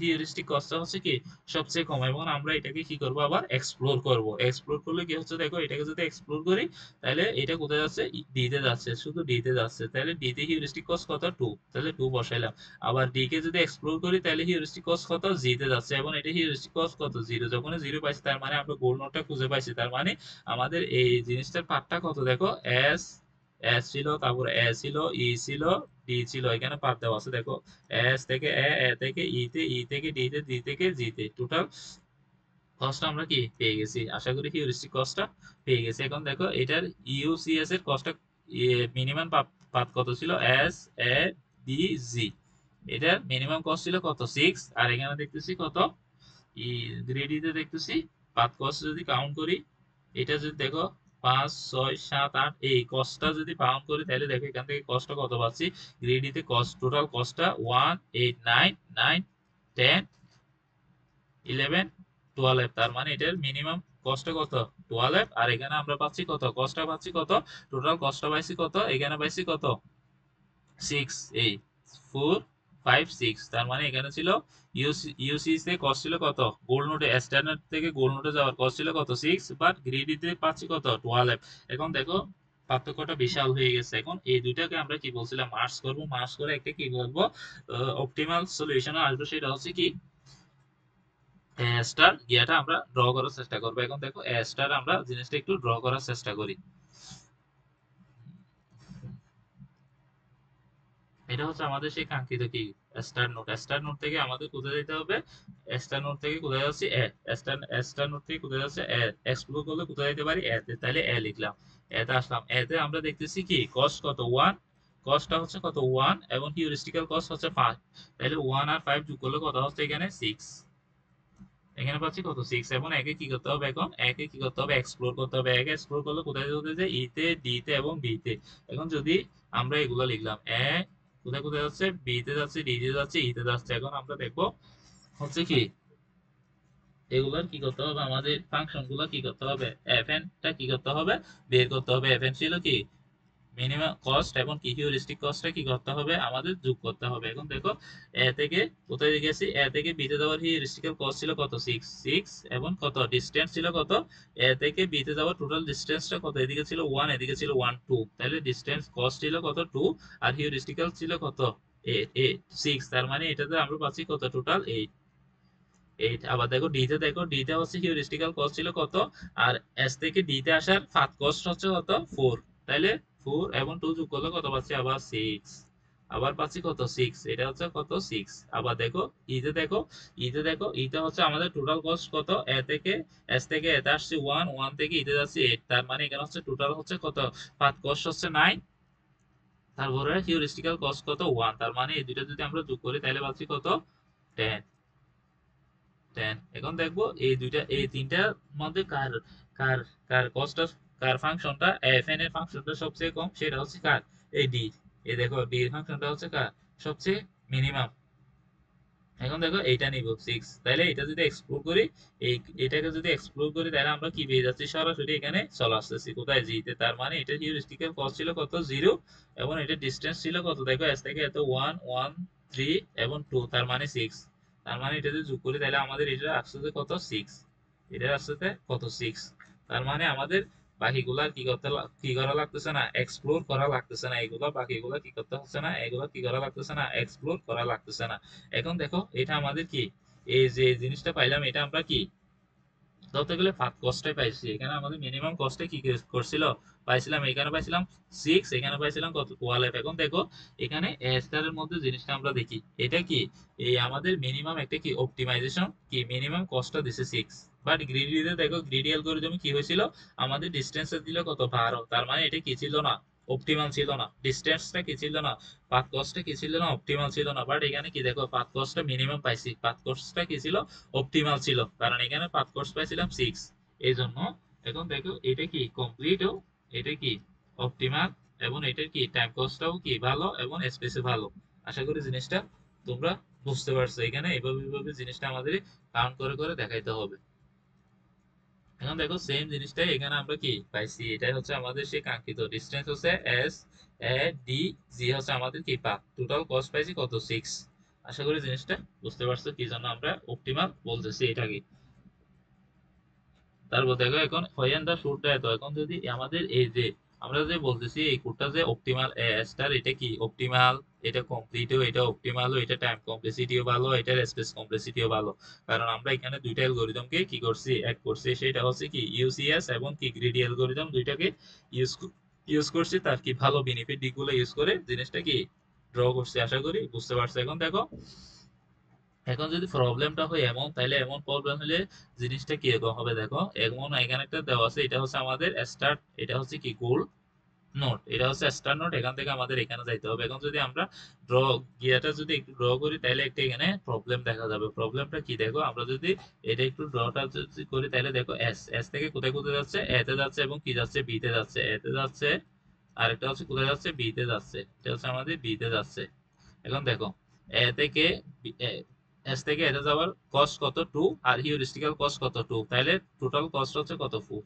হিউরিস্টিক কস্টটা হচ্ছে কি সবচেয়ে কম। এবং আমরা এটাকে কি করব, আবার এক্সপ্লোর করব। এক্সপ্লোর করলে কি হচ্ছে, দেখো এটাকে যদি এক্সপ্লোর করি তাহলে এটা কোথায় যাচ্ছে, ডি তে যাচ্ছে, শুধু ডি তে যাচ্ছে। তাহলে ডি তে হিউরিস্টিক কস্ট কত, 2। তাহলে 2 বসাইলাম। আবার ডি কে যদি এক্সপ্লোর করি তাহলে হিউরিস্টিক কস্ট কত, জি তে যাচ্ছে এবং এটা হিউরিস্টিক কস্ট কত, 0। যখন 0 পাইছি তার মানে আমরা গোল নোটটা খুঁজে পাইছি। তার মানে আমাদের এই জিনিসটার পার্টটা কত, দেখো এস, এস ছিল, তারপর এ ছিল, ই ছিল, ডি ছিল, এখানে পার্ট দেওয়া আছে। দেখো এস থেকে এ, এ থেকে ই তে, ই থেকে ডি তে, ডি থেকে জি তে, টোটাল কস্টটা আমরা কি পেয়ে গেছি। আশা করি হিউরিস্টিক কস্টটা পেয়ে গেছি। এখন দেখো এটার ইউসিএস এর কস্টটা মিনিমাম পাথ কত ছিল, এস এ ডি জি। এটার মিনিমাম কস্ট ছিল কত, 6। আর এখানে দেখতেছি কত, ই গ্রেডিতে দেখতেছি পাথ কস্ট যদি কাউন্ট করি, এটা যদি দেখো 5 6 7 8, এই কস্টটা যদি কাউন্ট করি তাহলে দেখো এখান থেকে কস্টটা কত পাচ্ছি। গ্রেডিতে কস্ট টোটাল কস্টটা 1 8 9 9 10 11 12। তার মানে এটার মিনিমাম কস্টটা কত, 12। আর এখানে আমরা পাচ্ছি কত, কস্টটা পাচ্ছি কত, টোটাল কস্টটা পাইছি কত, এখানে পাইছি কত, 6। এই 4 5 6। তার মানে এখানে ছিল ইউসি তে কস্ট ছিল কত, গোল্ড নোটে স্ট্যান্ডার্ড থেকে গোল্ড নোটে যাওয়ার কস্ট ছিল কত, 6। বাট গ্রেডিতে পাচ্ছি কত, 12। এখন দেখো পার্থক্যটা বিশাল হয়ে গেছে। এখন এই দুইটাকে আমরা কি বলছিলাম, মার্চ করব। মার্চ করে একটা কি বলবো, অপটিমাল সলিউশন আসবে। সেটা হচ্ছে কি, স্টার গিয়াটা আমরা ড্র করার চেষ্টা করবো। এখন দেখো স্টার আমরা জিনিসটা একটু ড্র করার চেষ্টা করি। এটা হচ্ছে আমাদের সেই কাঙ্ক্ষিত কি, স্টার নোট। স্টার নোট থেকে আমাদের কোথায় যেতে হবে, স্টার নোট থেকে কোথায় যাচ্ছে, এ। স্টার স্টার নোট থেকে কোথায় যাচ্ছে, এ। এক্সপ্লোর করলে কোথায় যেতে পারি, এ তে। তাহলে এ লিখলাম। এতে আসলাম, এতে আমরা দেখতেছি কি কস্ট কত, 1। কস্টটা হচ্ছে কত, 1 এবং হিউরিস্টিক্যাল কস্ট হচ্ছে 5। তাহলে 1 আর 5 যোগ করলে কত হচ্ছে এখানে, 6। এখানে পাচ্ছি কত 6 এবং একে কি করতে হবে এখন একে কি করতে হবে এক্সপ্লোর করতে হবে একে এক্সপ্লোর করলে কোথায় যেতে যায় ই তে ডি তে এবং বি তে এখন যদি আমরা এগুলো লিখলাম এ কোথায় কোথায় যাচ্ছে বি তে যাচ্ছে ডি তে যাচ্ছে ই তে যাচ্ছে এখন আমরা দেখবো হচ্ছে কি এগুলার কি করতে হবে আমাদের ফাংশন গুলো কি করতে হবে fn টা কি করতে হবে বের করতে হবে fn ছিল কি মিনিমাম কস্ট এবং কি হিউরিস্টিক কস্টটা কি করতে হবে আমাদের যোগ করতে হবে এখন দেখো এ থেকে কোথায় গেছি এ থেকে বি তে যাওয়ার হিউরিস্টিক্যাল কস্ট ছিল কত 6 এবং কত ডিসটেন্স ছিল কত এ থেকে বি তে যাওয়ার টোটাল ডিসটেন্সটা কত এদিকে ছিল 1 এদিকে ছিল 1 2 তাহলে ডিসটেন্স কস্ট ছিল কত 2 আর হিউরিস্টিক্যাল ছিল কত 6 তার মানে এটাতে আমরা পাচ্ছি কত টোটাল 8 আবার দেখো ডি তে হচ্ছে হিউরিস্টিক্যাল কস্ট ছিল কত আর এস থেকে ডি তে আসার পাথ কস্ট হচ্ছে কত 4 তাইলে 4 এবং 2 যোগ করলে কত পাচ্ছি আবার 6 আবার পাচ্ছি কত 6 এটা হচ্ছে কত 6 আবার দেখো ইতে হচ্ছে আমাদের টোটাল কস্ট কত এ থেকে এস থেকে এতে আসছে 1 1 থেকে ইতে যাচ্ছে 8 তার মানে এখানে হচ্ছে টোটাল হচ্ছে কত পাথ কস্ট হচ্ছে 9 তারপরে হিউরিস্টিক্যাল কস্ট কত 1 তার মানে এই দুইটা যদি আমরা যোগ করি তাহলে পাচ্ছি কত 10 10 এখন দেখবো এই তিনটার মধ্যে কার কার কার কস্টটা কার ফাংশনটা fn এর ফাংশনটা সবচেয়ে কম সেটা হচ্ছে কার এই ডি এই দেখো ডি এর ফাংশনটা হচ্ছে কার সবচেয়ে মিনিমাম এখন দেখো এইটা নিব 6 তাহলে এটা যদি এক্সপ্লোর করি এই এটাকে যদি এক্সপ্লোর করি তাহলে আমরা কি পেয়ে যাচ্ছি সরাসরি এখানে চলে আসতেছি কোথায় জি তে তার মানে এটা হিউরিস্টিক্যাল কস্ট ছিল কত 0 এবং এটা ডিসটেন্স ছিল কত দেখো এস থেকে এত 1 1 3 এবং 2 তার মানে 6 তার মানে এটা যদি যোগ করি তাহলে আমাদের এটা আসছে কত 6 এটা আসছে কত 6 তার মানে আমাদের বাকিগুলা কি করা লাগতেছে না এক্সপ্লোর করা লাগতেছে না এগুলো বাকিগুলা কি করতে হচ্ছে না এগুলো কি করা লাগতেছে না এক্সপ্লোর করা লাগতেছে না এখন দেখো এটা আমাদের কি এই যে জিনিসটা পাইলাম এটা আমরা কি ধরতে গেলে ফাঁক কষ্টে পাইছি এখানে আমাদের মিনিমাম কষ্টে কি করছিল পাইছিলাম এখানে পাইছিলাম 6 এখানে পাইছিলাম কত 12 এখন দেখো এখানে স্টার এর মধ্যে জিনিসটা আমরা দেখি এটা কি এই আমাদের মিনিমাম একটা কি অপটিমাইজেশন কি মিনিমাম কষ্টটা দিছে 6 বাট গ্রিডিতে দেখো গ্রিডি অ্যালগরিদমে কি হয়েছিল আমাদের ডিসটেন্স দিল কত 12 তার মানে এটা কি ছিল না অপটিমাল ছিল না ডিসটেন্সটা কি ছিল না পাথ কস্টটা কি ছিল না অপটিমাল ছিল না বাট এখানে কি দেখো পাথ কস্টটা মিনিমাম পাইছি পাথ কস্টটা কি ছিল অপটিমাল ছিল কারণ এখানে পাথ কস্ট পাইছিলাম 6 এই জন্য এখন দেখো এটা কি কমপ্লিট ও এটা কি অপটিমাল এবং এটার কি টাইম কস্টটাও কি ভালো এবং স্পেসে ভালো আশা করি জিনিসটা তোমরা বুঝতে পারছো এখানে এভাবে জিনিসটা আমাদের কাউন্ট করে করে দেখাইতে হবে এখন দেখো সেম জিনিসটাই এখানে আমরা কি পাইছি এটাই হচ্ছে আমাদের সেই কাঙ্ক্ষিত ডিসটেন্স হচ্ছে এস এ ডি জি হচ্ছে আমাদের কি পাথ টোটাল কস্ট পাইছি কত 6 আশা করি জিনিসটা বুঝতে পারছো কি জন্য আমরা অপটিমাল বলতেছি এটাকে তারপর দেখো এখন হোয়েন দা শুড দেয় তো এখন যদি আমাদের এই যে আমরা যে বলতেছি এই কোডটা যে অপটিমাল স্টার এটা কি অপটিমাল এটা কমপ্লিটও এটা অপটিমালও এটা টাইম কমপ্লেক্সিটিও ভালো এটার স্পেস কমপ্লেক্সিটিও ভালো কারণ আমরা এখানে দুইটা অ্যালগরিদমকে কি করছি এক করছি সেটা হচ্ছে কি ইউসিএস এবং কি গ্রিডি অ্যালগরিদম দুইটাকে ইউজ ইউজ করছি তার কি ভালো বেনিফিট দিকগুলো ইউজ করে জিনিসটা কি ড্র করছি আশা করি বুঝতে পারছো এখন দেখো এখন যদি প্রবলেমটা হয় এমন তাহলে এমন প্রবলেম হলে জিনিসটা কিরকম হবে দেখো এমন এখানে একটা দেওয়া আছে এটা হচ্ছে আমাদের স্টার্ট এটা হচ্ছে কি গোল নোট এটা হচ্ছে স্টার নোট এখান থেকে আমাদের এখানে যাইতে হবে এখন যদি আমরা ড্র গিয়ারটা যদি একটু ড্র করি তাহলে একটা এখানে প্রবলেম দেখা যাবে প্রবলেমটা কি দেখো আমরা যদি এটা একটু ড্রটা যদি করি তাহলে দেখো এস এস থেকে কোথায় কোথায় যাচ্ছে এ তে যাচ্ছে এবং কি যাচ্ছে বি তে যাচ্ছে এ তে যাচ্ছে আর একটা হচ্ছে কোথায় যাচ্ছে বি তে যাচ্ছে এটা হচ্ছে আমাদের বি তে যাচ্ছে এখন দেখো এ থেকে এস থেকে এতে যাওয়ার কস্ট কত 2 আর হিউরিস্টিক্যাল কস্ট কত 2 তাহলে টোটাল কস্ট হচ্ছে কত 4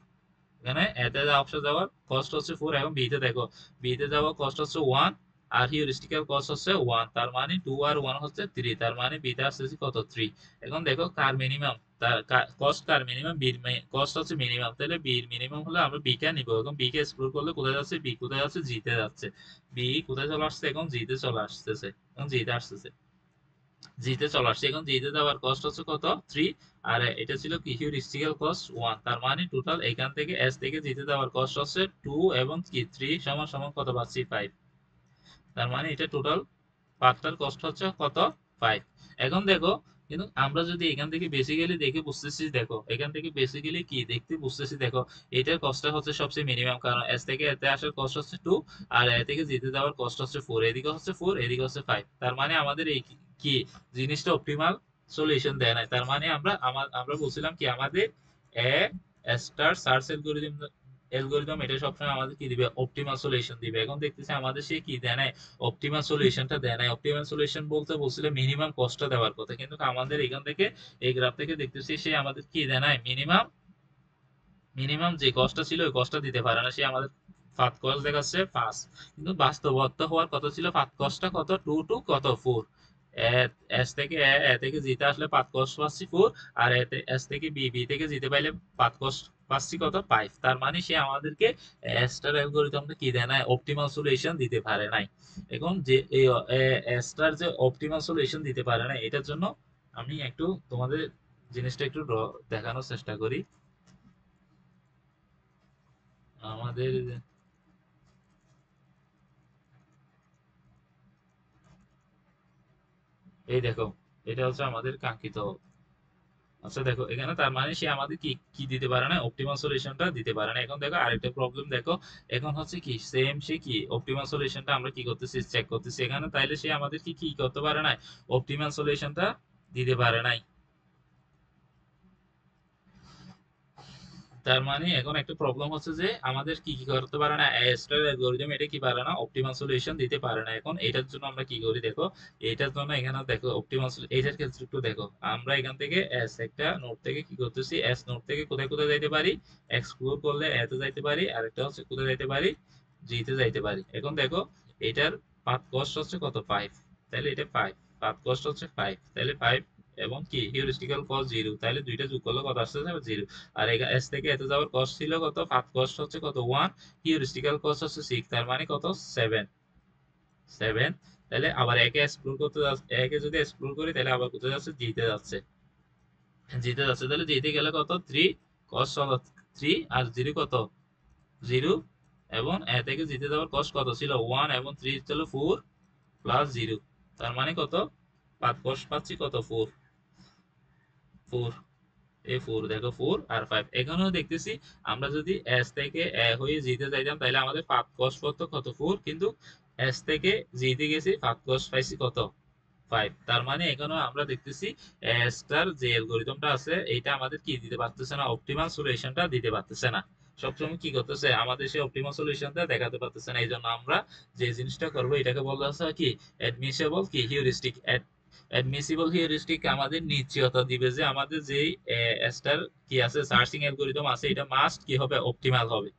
এখানে এতে অপশন যাওয়ার কস্ট হচ্ছে 4 এবং বি তে দেখো বি তে যাওয়ার কস্ট হচ্ছে 1 আর হিউরিস্টিক্যাল কস্ট হচ্ছে 1 তার মানে 2 আর 1 হচ্ছে 3 তার মানে বি তে আসছে কত 3 এখন দেখো কার মিনিমাম তার কস্ট কার মিনিমাম বি কস্ট হচ্ছে মিনিমাম তাহলে বি মিনিমাম হলে আমরা বি কে নিব এখন বি কে এক্সপ্লোর করলে কোথায় যাচ্ছে বি কোথায় যাচ্ছে জি তে যাচ্ছে বি কোথায় চলে আসছে এখন জি তে চলে আসতেছে এখন জি তে আসতেছে জিতে চলে আসছে এখন জিতে যাওয়ার কস্ট হচ্ছে কত 3 আর এটা ছিল কি হিউরিস্টিক্যাল কস্ট 1 তার মানে টোটাল এখান থেকে এস থেকে জিতে যাওয়ার কস্ট হচ্ছে 2 এবং কি 3 সমান সমান কত পাচ্ছি 5 তার মানে এটা টোটাল পাথটার কষ্ট হচ্ছে কত 5 এখন দেখো কিন্তু আমরা যদি এখান থেকে বেসিক্যালি দেখে বুঝতেছি দেখো এখান থেকে বেসিক্যালি কি দেখতে বুঝতেছি দেখো এটার কষ্ট হচ্ছে সবচেয়ে মিনিমাম কারণ এস থেকে এতে আসার কষ্ট হচ্ছে 2 আর এ থেকে জিতে যাওয়ার কষ্ট হচ্ছে 4 এদিকে হচ্ছে 4 এদিকে হচ্ছে 5 তার মানে আমাদের এই কি জিনিসটা অপটিমাল সলিউশন দেয় নাই। তার মানে আমরা বলছিলাম কি আমাদের এ স্টার সার্চ অ্যালগরিদম এটা সবসময় আমাদের কি দিবে, অপটিমাল সলিউশন দিবে। এখন দেখতেছি আমাদের সে কি দেয় নাই, অপটিমাল সলিউশনটা দেয় নাই। অপটিমাল সলিউশন বলতে বলছিল মিনিমাম কস্টটা দেওয়ার কথা, কিন্তু আমাদের এখান থেকে এই গ্রাফ থেকে দেখতেছি সে আমাদের কি দেয় নাই, মিনিমাম মিনিমাম যে কস্টটা ছিল ওই কস্টটা দিতে পারে না। সে আমাদের ফাত কস্ট দেখাচ্ছে 5, কিন্তু বাস্তবতা হওয়ার কথা ছিল ফাত কস্টটা কত, 2 টু কত 4। এস থেকে এ থেকে জিতে আসলে পাত কস্ট পাচ্ছি 4, আর এস থেকে বি থেকে জিতে পাইলে পাত কস্ট পাচ্ছি কত 5। তার মানে সে আমাদেরকে এস্টার অ্যালগরিদমটা কি দেয় না, অপটিমাল সলিউশন দিতে পারে নাই। এখন যে এই এস্টার যে অপটিমাল সলিউশন দিতে পারে না, এটার জন্য আমি একটু তোমাদের জিনিসটা একটু দেখানোর চেষ্টা করি। আমাদের এই দেখো, এটা হচ্ছে আমাদের কাঙ্ক্ষিত। আচ্ছা দেখো এখানে তার মানে সে আমাদের কি কি দিতে পারে না, অপটিমাল সলিউশনটা দিতে পারে না। এখন দেখো আরেকটা প্রবলেম দেখো, এখন হচ্ছে কি সেম সে কি অপটিমাল সলিউশনটা আমরা কি করতেছি, চেক করতেছি এখানে, তাইলে সে আমাদের কি কি করতে পারে না, অপটিমাল সলিউশনটা দিতে পারে নাই। তার মানে এখন একটা প্রবলেম হচ্ছে যে আমাদের কি কি করতে পারে না, অ্যাস্ট্রাল অ্যালগরিদম এটা কি পারে না, অপটিমাল সলিউশন দিতে পারে না। এখন এটার জন্য আমরা কি করি দেখো, এটার জন্য এখানে দেখো অপটিমাল এটার ক্ষেত্রে একটু দেখো, আমরা এখান থেকে এস একটা নোড থেকে কি করতেছি, এস নোড থেকে কোথায় কোথায় যাইতে পারি, এক্সপ্লোর করলে এতে যাইতে পারি, আর একটা হচ্ছে কোথায় যাইতে পারি, জি তে যাইতে পারি। এখন দেখো এটার পাথ কস্ট হচ্ছে কত 5, তাহলে এটা 5, পাথ কস্ট হচ্ছে 5, তাহলে 5 এবং কি হিউরিস্টিক্যাল কস্ট 0, তাহলে দুইটা যোগ করলে কত আসছে 0। আর এস থেকে এতে যাওয়ার কস্ট ছিল কত, পাথ কস্ট হচ্ছে কত 1, হিউরিস্টিক্যাল কস্ট হচ্ছে 6, তার মানে কত 7, 7। তাহলে আবার একে এক্সপ্লোর করতে যাচ্ছে, একে যদি এক্সপ্লোর করি তাহলে আবার কোথায় যাচ্ছে, জিতে যাচ্ছে, জিতে যাচ্ছে। তাহলে জিতে গেলে কত 3, কস্ট হলো 3, আর 0 কত 0, এবং এ থেকে জিতে যাওয়ার কস্ট কত ছিল 1, এবং 3 ছিল 4 প্লাস 0, তার মানে কত পাথ কস্ট পাচ্ছি কত 4, 4, এই 4 দেখো 4 আর 5। এখানেও দেখতেছি আমরা যদি এস থেকে এ হয়ে জিতে যাইতাম তাহলে আমাদের পাথ কস্ট পড়তো কত 4, কিন্তু এস থেকে জিতে গেছি পাথ কস্ট পাইছি কত 5। তার মানে এখানেও আমরা দেখতেছি এস্টার যে অ্যালগরিদমটা আছে এটা আমাদের কি দিতে পারতেছে না, অপটিমাল সলিউশনটা দিতে পারতেছে না। সবসময় কি করতেছে আমাদের সেই অপটিমাল সলিউশনটা দেখাতে পারতেছে না। এই জন্য আমরা যে জিনিসটা করবো এটাকে বলা হচ্ছে কি অ্যাডমিসেবল কি হিউরিস্টিক। অ্যাডমিসিবল হিউরিস্টিক আমাদের নিশ্চয়তা দিবে যে আমাদের যে স্টার কি আছে, সার্চিং অ্যালগরিদম আছে, এটা মাস্ট কি হবে, অপটিমাল হবে।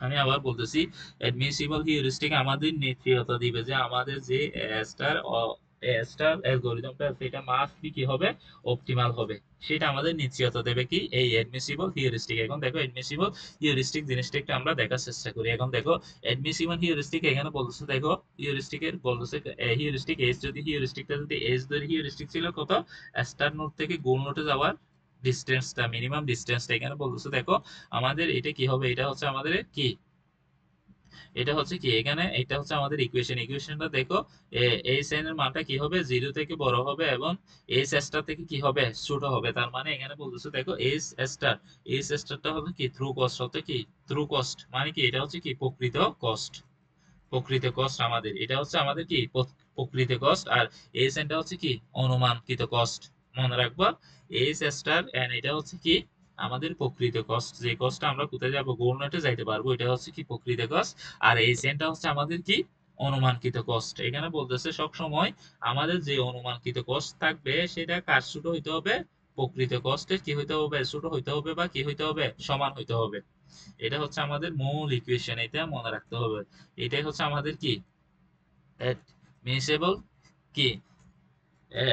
আমি আবার বলতেছি, অ্যাডমিসিবল হিউরিস্টিক আমাদের নিশ্চয়তা দিবে যে আমাদের যে স্টার স্টার অ্যালগরিদমটা আছে এটা মাস্ট কি হবে, অপটিমাল হবে। সেটা আমাদের নিশ্চয়তা দেবে কি এই অ্যাডমিসিবল হিউরিস্টিক। এখন দেখো অ্যাডমিসিবল হিউরিস্টিক জিনিসটা একটু আমরা দেখার চেষ্টা করি। এখন দেখো অ্যাডমিসিবল হিউরিস্টিক এখানে বলতেছে, দেখো হিউরিস্টিকের বলতেছে হিউরিস্টিক এজ, যদি হিউরিস্টিকটা যদি এজ ধরে হিউরিস্টিক ছিল কত, স্টার নোড থেকে গোল নোডে যাওয়ার ডিস্টেন্সটা, মিনিমাম ডিস্টেন্সটা এখানে বলতেছে। দেখো আমাদের এটা কি হবে, এটা হচ্ছে আমাদের কি, এটা হচ্ছে কি এখানে এটা হচ্ছে আমাদের ইকুয়েশন। ইকুয়েশনটা দেখো এই সাইন এর মানটা কি হবে, 0 থেকে বড় হবে এবং এইচ স্টার থেকে কি হবে, ছোট হবে। তার মানে এখানে বলতেছে দেখো এইচ স্টার, এইচ স্টারটা হবে কি থ্রু কস্ট, হচ্ছে কি থ্রু কস্ট, মানে কি এটা হচ্ছে কি প্রকৃত কস্ট, প্রকৃত কস্ট আমাদের এটা হচ্ছে আমাদের কি প্রকৃত কস্ট। আর এইচ এনটা হচ্ছে কি অনুমানকৃত কস্ট, মনে রাখবো এইচ স্টার এন্ড এটা হচ্ছে কি আমাদের প্রকৃত কস্ট, যে কস্টটা আমরা কোথায় যাবো, গোলনেটে যাইতে পারবো, এটা হচ্ছে কি প্রকৃত কস্ট। আর এইচ এনটা হচ্ছে আমাদের কি অনুমানকৃত কস্ট। এখানে বলতেছে সব সময় আমাদের যে অনুমানকৃত কস্ট থাকবে সেটা কার ছোট হইতে হবে, প্রকৃত কস্টের কি হইতে হবে, ছোট হইতে হবে, বা কি হইতে হবে, সমান হইতে হবে। এটা হচ্ছে আমাদের মূল ইকুয়েশন, এটা মনে রাখতে হবে। এটাই হচ্ছে আমাদের কি অ্যাডমিসিবল কি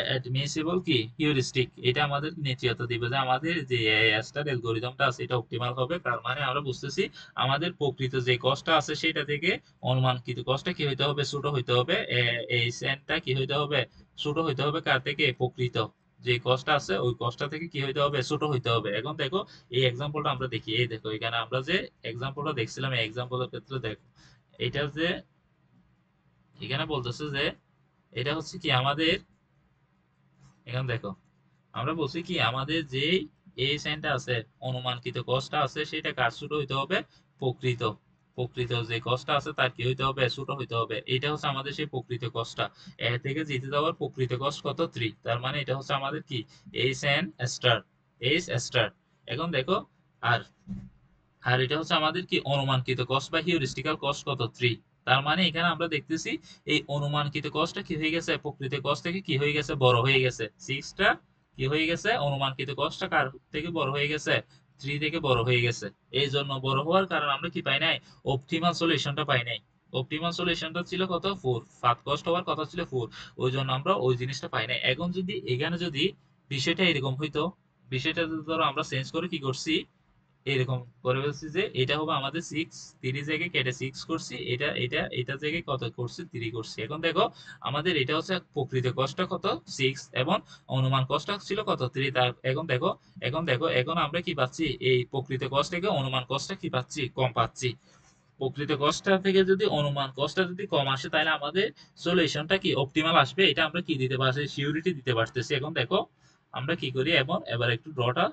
অ্যাডমিসিবল কি হিউরিস্টিক। এটা আমাদের নিশ্চয়তা দিবে যে আমাদের যে স্টার অ্যালগরিদমটা আছে এটা অপটিমাল হবে। তার মানে আমরা বুঝতেছি আমাদের প্রকৃত যে কস্টটা আছে সেটা থেকে অনুমানকৃত কস্টটা কি হইতে হবে, ছোট হইতে হবে। এই সেন্টটা কি হইতে হবে, ছোট হইতে হবে কার থেকে, প্রকৃত যে কস্টটা আছে ওই কস্টটা থেকে কি হইতে হবে, ছোট হইতে হবে। এখন দেখো এই এক্সাম্পলটা আমরা দেখি, এই দেখো এখানে আমরা যে এক্সাম্পলটা দেখছিলাম এই এক্সাম্পলের ক্ষেত্রে দেখো এটা যে এখানে বলতেছে যে এটা হচ্ছে কি আমাদের, এখানে দেখো আমরা বলছি কি আমাদের যে এই সাইনটা আছে অনুমানকৃত কস্টটা আছে সেটা কার ছোট হইতে হবে, প্রকৃত প্রকৃত যে কষ্টটা আছে তার কি হইতে হবে, ছোট হইতে হবে। এটা হচ্ছে আমাদের সেই প্রকৃত কষ্টটা। এ থেকে জিতে যাওয়ার প্রকৃত কষ্ট কত, 3। তার মানে এটা হচ্ছে আমাদের কি, H N star, H star. এখন দেখো, আর আর এটা হচ্ছে আমাদের কি অনুমানকৃত কস্ট বা হিউরিস্টিক্যাল কস্ট কত, 3। তার মানে এখানে আমরা দেখতেছি এই অনুমানকৃত কস্টটা কি হয়ে গেছে, প্রকৃত কস্ট থেকে কি হয়ে গেছে, বড় হয়ে গেছে। 6টা কি হয়ে গেছে, অনুমানকৃত কস্টটা কার থেকে বড় হয়ে গেছে, 3 থেকে বড় হয়ে গেছে। এই জন্য বড় হওয়ার কারণে আমরা কি পাই নাই, অপটিমাল সলিউশনটা পাই নাই। অপটিমাল সলিউশনটা ছিল কত, 4। পাথ কস্ট হওয়ার কথা ছিল 4, ওই জন্য আমরা ওই জিনিসটা পাই নাই। এখন যদি এখানে যদি বিষয়টা এরকম হইতো, বিষয়টা যদি ধরো আমরা চেঞ্জ করে কি করছি, এরকম করে বলছি যে এটা হবে আমাদের 6, 3 জায়গায় কেটে 6 করছি, এটা জায়গায় কত করছি, 3 করছি। এখন দেখো আমাদের এটা হচ্ছে প্রকৃত কষ্ট কত, 6, এবং অনুমান কষ্ট ছিল কত, 3। তার এখন আমরা কি পাচ্ছি, এই প্রকৃত কষ্ট থেকে অনুমান কষ্ট কি পাচ্ছি, কম পাচ্ছি। প্রকৃত কষ্টটা থেকে যদি অনুমান কষ্টটা যদি কম আসে, তাহলে আমাদের সলিউশনটা কি অপটিমাল আসবে, এটা আমরা কি দিতে পারছি, সিউরিটি দিতে পারতেছি। এখন দেখো আমরা কি করি, এবার একটু ড্রটা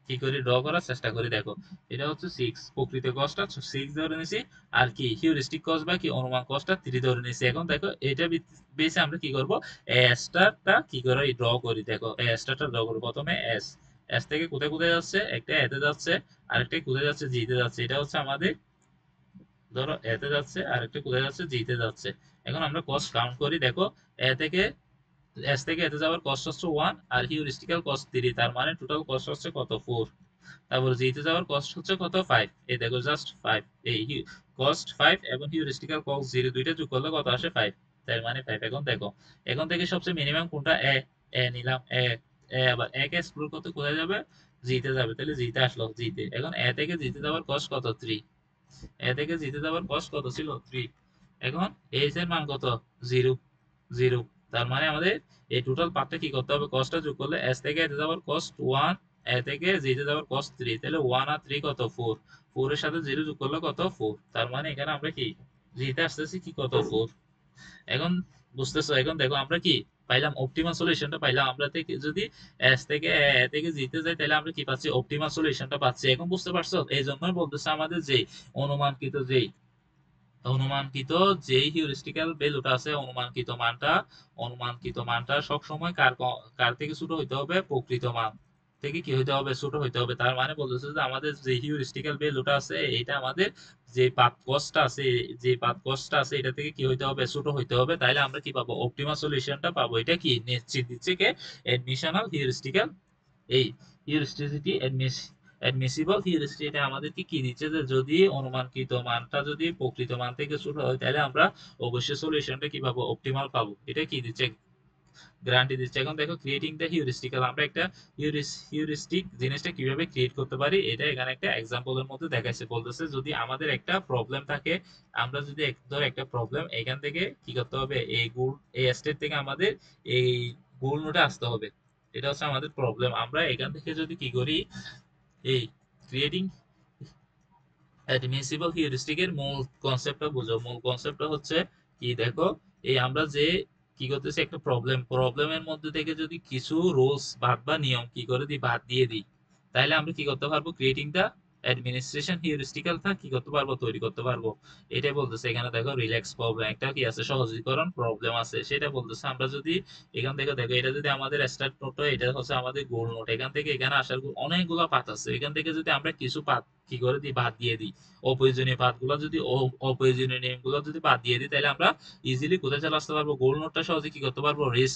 কি করে ড্র করার চেষ্টা করি। দেখো এটা হচ্ছে 6, প্রকৃত কস্টটা 6 ধরে নিছি, আর কি হিউরিস্টিক কস্ট বা কি অনুমান কস্টটা 3 ধরে নিছি। এখন দেখো এটা বেসে আমরা কি করব, স্টারটা কি করে ড্র করি। দেখো স্টারটা ড্র করি, প্রথমে এস, এস থেকে কোথায় কোথায় যাচ্ছে, একটা এতে যাচ্ছে, আরেকটা কোথায় যাচ্ছে, জিতে যাচ্ছে। এটা হচ্ছে আমাদের, ধরো এতে যাচ্ছে, আরেকটা কোথায় যাচ্ছে, জিতে যাচ্ছে। এখন আমরা কস্ট কাউন্ট করি। দেখো এ থেকে এস থেকে এতে যাওয়ার কস্ট হচ্ছে 1, আর হিউরিস্টিক্যাল কস্ট 3। তার মানে টোটাল কস্ট হচ্ছে কত, 4। তারপর জিতে যাওয়ার কস্ট হচ্ছে কত, 5। এই দেখো জাস্ট 5, এই কস্ট 5 এবং হিউরিস্টিক্যাল কস্ট 0, দুইটা যোগ করলে কত আসে, 5। তার মানে 5। এখন দেখো এখন থেকে সবচেয়ে মিনিমাম কোনটা, এ, এ নিলাম, আবার এ কে এক্সপ্লোর করতে কোথায় যাবে, জিতে যাবে। তাহলে জিতে আসলো, জিতে। এখন এ থেকে জিতে যাওয়ার কস্ট কত, 3। এ থেকে জিতে যাওয়ার কস্ট কত ছিল, 3। এখন এইচ এর মান কত, 0, 0। তার মানে আমাদের এই টোটাল পার্টটা কি করতে হবে, কস্টটা যোগ করলে এস থেকে এতে যাওয়ার কস্ট 1, এ থেকে জিতে যাওয়ার কস্ট 3। তাহলে 1 আর 3 কত, 4। 4 এর সাথে 0 যোগ করলে কত, 4। তার মানে এখানে আমরা কি জিতে আসতেছি কি, কত, 4। এখন বুঝতেছো, এখন দেখো আমরা কি পাইলাম, অপটিমাল সলিউশনটা পাইলাম। আমরা থেকে যদি এস থেকে এ থেকে জিতে যাই, তাহলে আমরা কি পাচ্ছি, অপটিমাল সলিউশনটা পাচ্ছি। এখন বুঝতে পারছো, এই জন্যই বলতেছে আমাদের যে অনুমানকৃত যেই অনুমানকৃত যেই হিউরিস্টিক্যাল ভ্যালুটা আছে, অনুমানকৃত মানটা সব সময় কার থেকে ছোট হইতে হবে, প্রকৃত মান থেকে কি হইতে হবে, ছোট হইতে হবে। তার মানে বলতেছে যে আমাদের যে হিউরিস্টিক্যাল ভ্যালুটা আছে, এটা আমাদের যে পাথ কস্টটা আছে, এটা থেকে কি হইতে হবে, ছোট হইতে হবে। তাইলে আমরা কি পাবো, অপটিমাল সলিউশনটা পাবো। এটা কি নিশ্চিত দিচ্ছে কে, এডমিশনাল হিউরিস্টিক্যাল, এই হিউরিস্টিসিটি অ্যাডমিসিবল হিউরিস্টিক। এটা আমাদেরকে কি দিচ্ছে, যে যদি অনুমানকৃত মানটা যদি প্রকৃত মান থেকে ছোট হয়, তাহলে আমরা অবশ্যই সলিউশনটা কি পাবো, অপটিমাল পাবো। এটা কি দিচ্ছে, গ্যারান্টি দিচ্ছে। এখন দেখো ক্রিয়েটিং দ্য হিউরিস্টিক্যাল, আমরা একটা হিউরিস্টিক জিনিসটা কিভাবে ক্রিয়েট করতে পারি, এটা এখানে একটা এক্সাম্পলের মধ্যে দেখাইছে। বলতেছে যদি আমাদের একটা প্রবলেম থাকে, আমরা যদি ধর একটা প্রবলেম, এখান থেকে কি করতে হবে, এই স্টেট থেকে আমাদের এই গোল নোটে আসতে হবে। এটা হচ্ছে আমাদের প্রবলেম। আমরা এখান থেকে যদি কি করি, এই ক্রিয়েটিং অ্যাডমিসিবল হিউরিস্টিক এর মূল কনসেপ্টটা বুঝো। মূল কনসেপ্টটা হচ্ছে কি, দেখো এই আমরা যে কি করতেছি, একটা প্রবলেমের মধ্যে থেকে যদি কিছু রুলস বা নিয়ম কি করে দিই, বাদ দিয়ে দিই, তাহলে আমরা কি করতে পারবো, ক্রিয়েটিং দা অ্যাডমিনিস্ট্রেশন হিউরিস্টিক্যালটা কি করতে পারবো, তৈরি করতে পারবো। এটাই বলতেছে এখানে। দেখো রিল্যাক্স প্রবলেম একটা কি আছে, সহজীকরণ প্রবলেম আছে, সেটা বলতেছে। আমরা যদি এখান থেকে দেখো, এটা যদি আমাদের স্টার্ট নোট হয়, এটা হচ্ছে আমাদের গোল নোট। এখান থেকে এখানে আসার অনেকগুলো পাথ আছে। এখান থেকে যদি আমরা কিছু পাথ কি করে দিই, বাদ দিয়ে দিই, অপ্রয়োজনীয় পাথগুলো যদি অপ্রয়োজনীয় নিয়মগুলো যদি বাদ দিয়ে দিই, তাহলে আমরা ইজিলি কোথায় চলে আসতে পারবো, গোল নোটটা সহজে কি করতে পারবো, রেস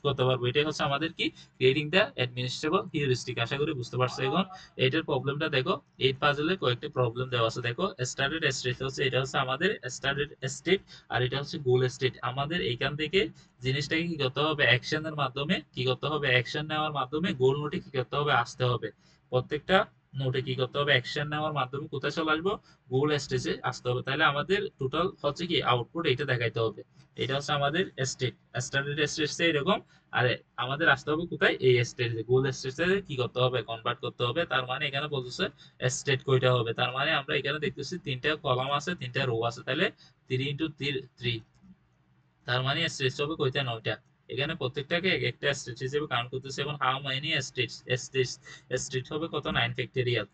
করতে পারবো। এটাই হচ্ছে আমাদের কি ক্রিয়েটিং দ্য অ্যাডমিনিস্ট্রেবল হিউরিস্টিক। আশা করি বুঝতে পারছো। এখন এটার প্রবলেমটা দেখো, এই পাজলে কয়েকটা প্রবলেম দেওয়া আছে। দেখো স্টার্টেড স্টেট হচ্ছে, এটা হচ্ছে আমাদের স্টার্টেড স্টেট, আর এটা হচ্ছে গোল স্টেট। আমাদের এইখান থেকে জিনিসটাকে কি করতে হবে, অ্যাকশনের মাধ্যমে কি করতে হবে, অ্যাকশন নেওয়ার মাধ্যমে গোল নোটে কি করতে হবে, আসতে হবে। প্রত্যেকটা নোটে কি করতে হবে, অ্যাকশন নেওয়ার মাধ্যমে কোথায় চলে আসবো, গোল স্টেজে আসতে হবে। তাহলে আমাদের টোটাল হচ্ছে কি আউটপুট, এটা দেখাইতে হবে। এটা হচ্ছে আমাদের স্টেট, স্টার্টেড স্টেটে এরকম। আর আমাদের আসতে হবে কোথায়, এই স্টেজে, গোল স্টেজে কি করতে হবে, কনভার্ট করতে হবে। তার মানে এখানে বলতেছে স্টেট কয়টা হবে। তার মানে আমরা এখানে দেখতেছি 3টা কলাম আছে, 3টা রো আছে। তাহলে 3 ইন্টু 3, তার মানে স্টেজ হবে কয়টা, 9টা। এখানে প্রত্যেকটাকে একটা স্টেজ হিসেবে কাউন্ট করতেছে। এবং how many stage, stage stage হবে কত, 9 ফ্যাক্টরিয়াল।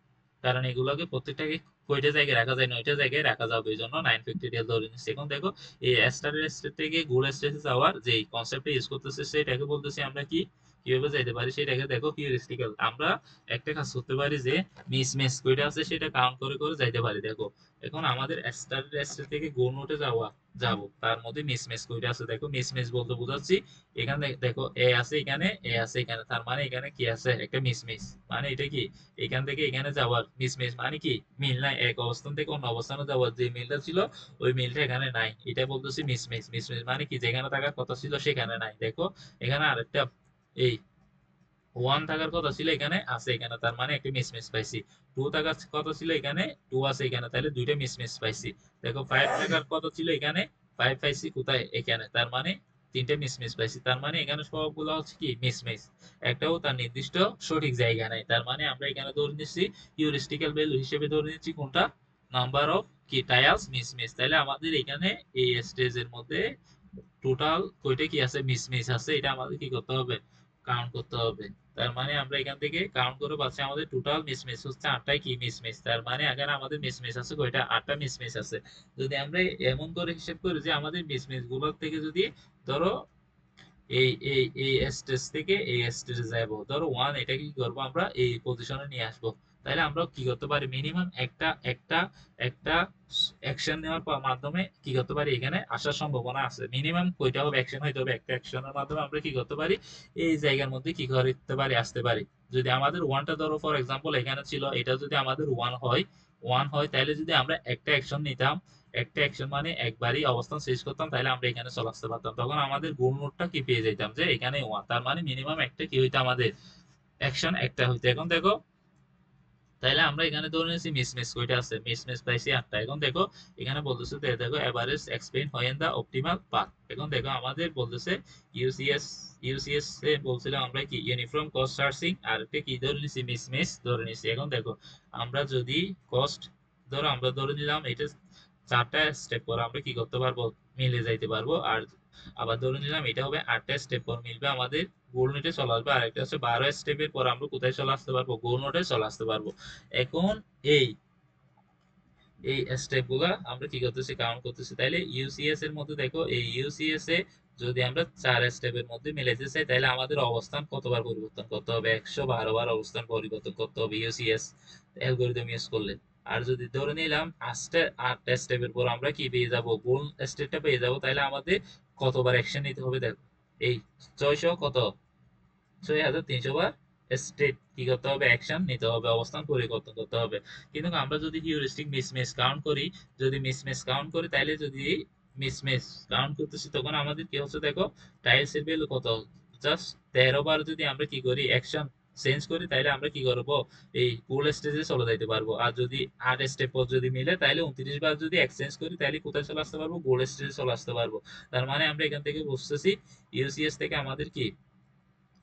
কারণ এগুলোকে প্রত্যেকটাকে কয়টা জায়গায় রাখা যায়, 9টা জায়গায় রাখা যাবে, এই জন্য 9 ফ্যাক্টোরিয়াল ধরে নিচ্ছি। এখন দেখো এই স্টারের স্টেট থেকে গোল স্টেটে যাওয়ার যে কনসেপ্টটা ইউজ করতেছে সেটাকে বলতেছি আমরা কি, কিভাবে যাইতে পারি সেটাকে দেখো হিউরিস্টিক্যাল। আমরা একটা কাজ করতে পারি যে মিস কয়টা আছে সেটা কাউন্ট করে করে যাইতে পারি। দেখো এখন আমাদের স্টারের স্টেট থেকে গোল নোটে যাব, তার মধ্যে মিস কয়টা আছে দেখো। মিস বলতে বোঝাচ্ছি এখানে দেখো এ আছে এখানে, এ আছে এখানে, তার মানে এখানে কি আছে একটা মিস, মানে এটা কি এখান থেকে এখানে যাওয়ার মিস মানে কি মিল নাই, এক অবস্থান থেকে অন্য অবস্থানে যাওয়ার যে মিলটা ছিল ওই মিলটা এখানে নাই, এটা বলতেছি মিস মানে কি যেখানে থাকার কথা ছিল সেখানে নাই। দেখো এখানে আরেকটা এই 1 থাকার কথা ছিল এখানে আছে এখানে, তার মানে একটা মিস পাইছি। 2 থাকার কথা ছিল এখানে, 2 আছে এখানে, তাহলে দুইটা মিস পাইছি। দেখো 5 থাকার কথা ছিল এখানে, 5 পাইছি কোথায় এখানে, তার মানে তিনটে মিস পাইছি। তার মানে এখানে সবগুলো হচ্ছে কি মিস, একটাও তার নির্দিষ্ট সঠিক জায়গা নাই। তার মানে আমরা এখানে ধরে নিচ্ছি হিউরিস্টিক্যাল ভ্যালু হিসেবে ধরে নিচ্ছি কোনটা, নাম্বার অফ কি টাইলস মিস। তাহলে আমাদের এখানে এই স্টেজের মধ্যে টোটাল কয়টা কি আছে মিস আছে, এটা আমাদের কি করতে হবে, কাউন্ট করতে হবে। তার মানে আমরা এখান থেকে কাউন্ট করে পাচ্ছি আমাদের টোটাল মিস হচ্ছে 8টাই কি মিস। তার মানে এখানে আমাদের মিস আছে কয়টা, 8টা মিস আছে। যদি আমরা এমন করে হিসেব করি যে আমাদের মিস গুলোর থেকে যদি ধরো এই স্টেজ থেকে এই স্টেজে যাবো, ধরো 1, এটা কি করবো আমরা এই পজিশনে নিয়ে আসবো, তাহলে আমরা কি করতে পারি মিনিমাম একটা একটা একটা অ্যাকশন নেওয়ার মাধ্যমে কি করতে পারি এখানে আসার সম্ভাবনা আছে। মিনিমাম কয়টা হবে অ্যাকশন হইতে হবে, একটা অ্যাকশনের মাধ্যমে আমরা কি করতে পারি এই জায়গার মধ্যে কি করতে পারি আসতে পারি। যদি আমাদের 1টা ধরো ফর এক্সাম্পল এখানে ছিল, এটা যদি আমাদের 1 হয় তাহলে যদি আমরা একটা অ্যাকশন নিতাম, একটা অ্যাকশন মানে একবারই অবস্থান শেষ করতাম, তাহলে আমরা এখানে চলে আসতে পারতাম, তখন আমাদের গোল নোটটা কি পেয়ে যেতাম যে এখানে 1, তার মানে মিনিমাম একটা কি হইতো আমাদের অ্যাকশন একটা হইতো। এখন দেখো তাহলে আমরা এখানে ধরে নিয়েছি মিস কয়টা আছে, মিস পাইছি 8টা। এখন দেখো এখানে বলতেছে দেখো average explain when the optimal path. এখন দেখো আমাদের বলতেছে ইউসিএস ইউসিএস এ বলছিলাম আমরা কি ইউনিফর্ম কস্ট সার্চিং, আর একটা কি ধরে নিছি মিস ধরে নিছি। এখন দেখো আমরা যদি কস্ট ধরো আমরা ধরে নিলাম এটা 4টা স্টেপ পর আমরা কি করতে পারবো, মিলে যাইতে পারবো। আর আবার ধরে নিলাম এটা হবে 8টা স্টেপ পর মিলবে, আমাদের গোল নোটে চলে আসবে। আর একটা হচ্ছে 12 স্টেপের পর আমরা কোথায় চলে আসতে পারবো, গোল নোটে চলে আসতে পারবো। এখন এই এই স্টেপ গুলা আমরা কি করতেছি কাউন্ট করতেছি। তাইলে ইউসিএস এর মধ্যে দেখো এই ইউসিএস এ যদি আমরা 4 স্টেপের মধ্যে মিলাইতে চাই তাহলে আমাদের অবস্থান কতবার পরিবর্তন করতে হবে, 112 বার অবস্থান পরিবর্তন করতে হবে ইউসিএস অ্যালগরিদম ইউজ করলে। আর যদি ধরে নিলাম 8টা স্টেপের পর আমরা কি পেয়ে যাব, গোল স্টেপটা পেয়ে যাব, তাহলে আমাদের কতবার অ্যাকশন নিতে হবে দেখো এই 600 কত 6300 বার স্টেট কি করতে হবে, অ্যাকশন নিতে হবে, অবস্থান পরিবর্তন করতে হবে। কিন্তু আমরা যদি হিউরিস্টিক মিস কাউন্ট করি, যদি মিস কাউন্ট করি তাহলে যদি মিস কাউন্ট করতেছি তখন আমাদের কি হচ্ছে দেখো টাইলস এর ভ্যালু কত, জাস্ট 13 বার যদি আমরা কি করি অ্যাকশন চেঞ্জ করি তাহলে আমরা কি করবো এই গোল স্টেজে চলে যাইতে পারবো। আর যদি 8 স্টেপ পর যদি মিলে তাহলে 29 বার যদি এক্সচেঞ্জ করি তাহলে কোথায় চলে আসতে পারবো, গোল স্টেজে চলে আসতে পারবো। তার মানে আমরা এখান থেকে বুঝতেছি ইউসিএস থেকে আমাদের কি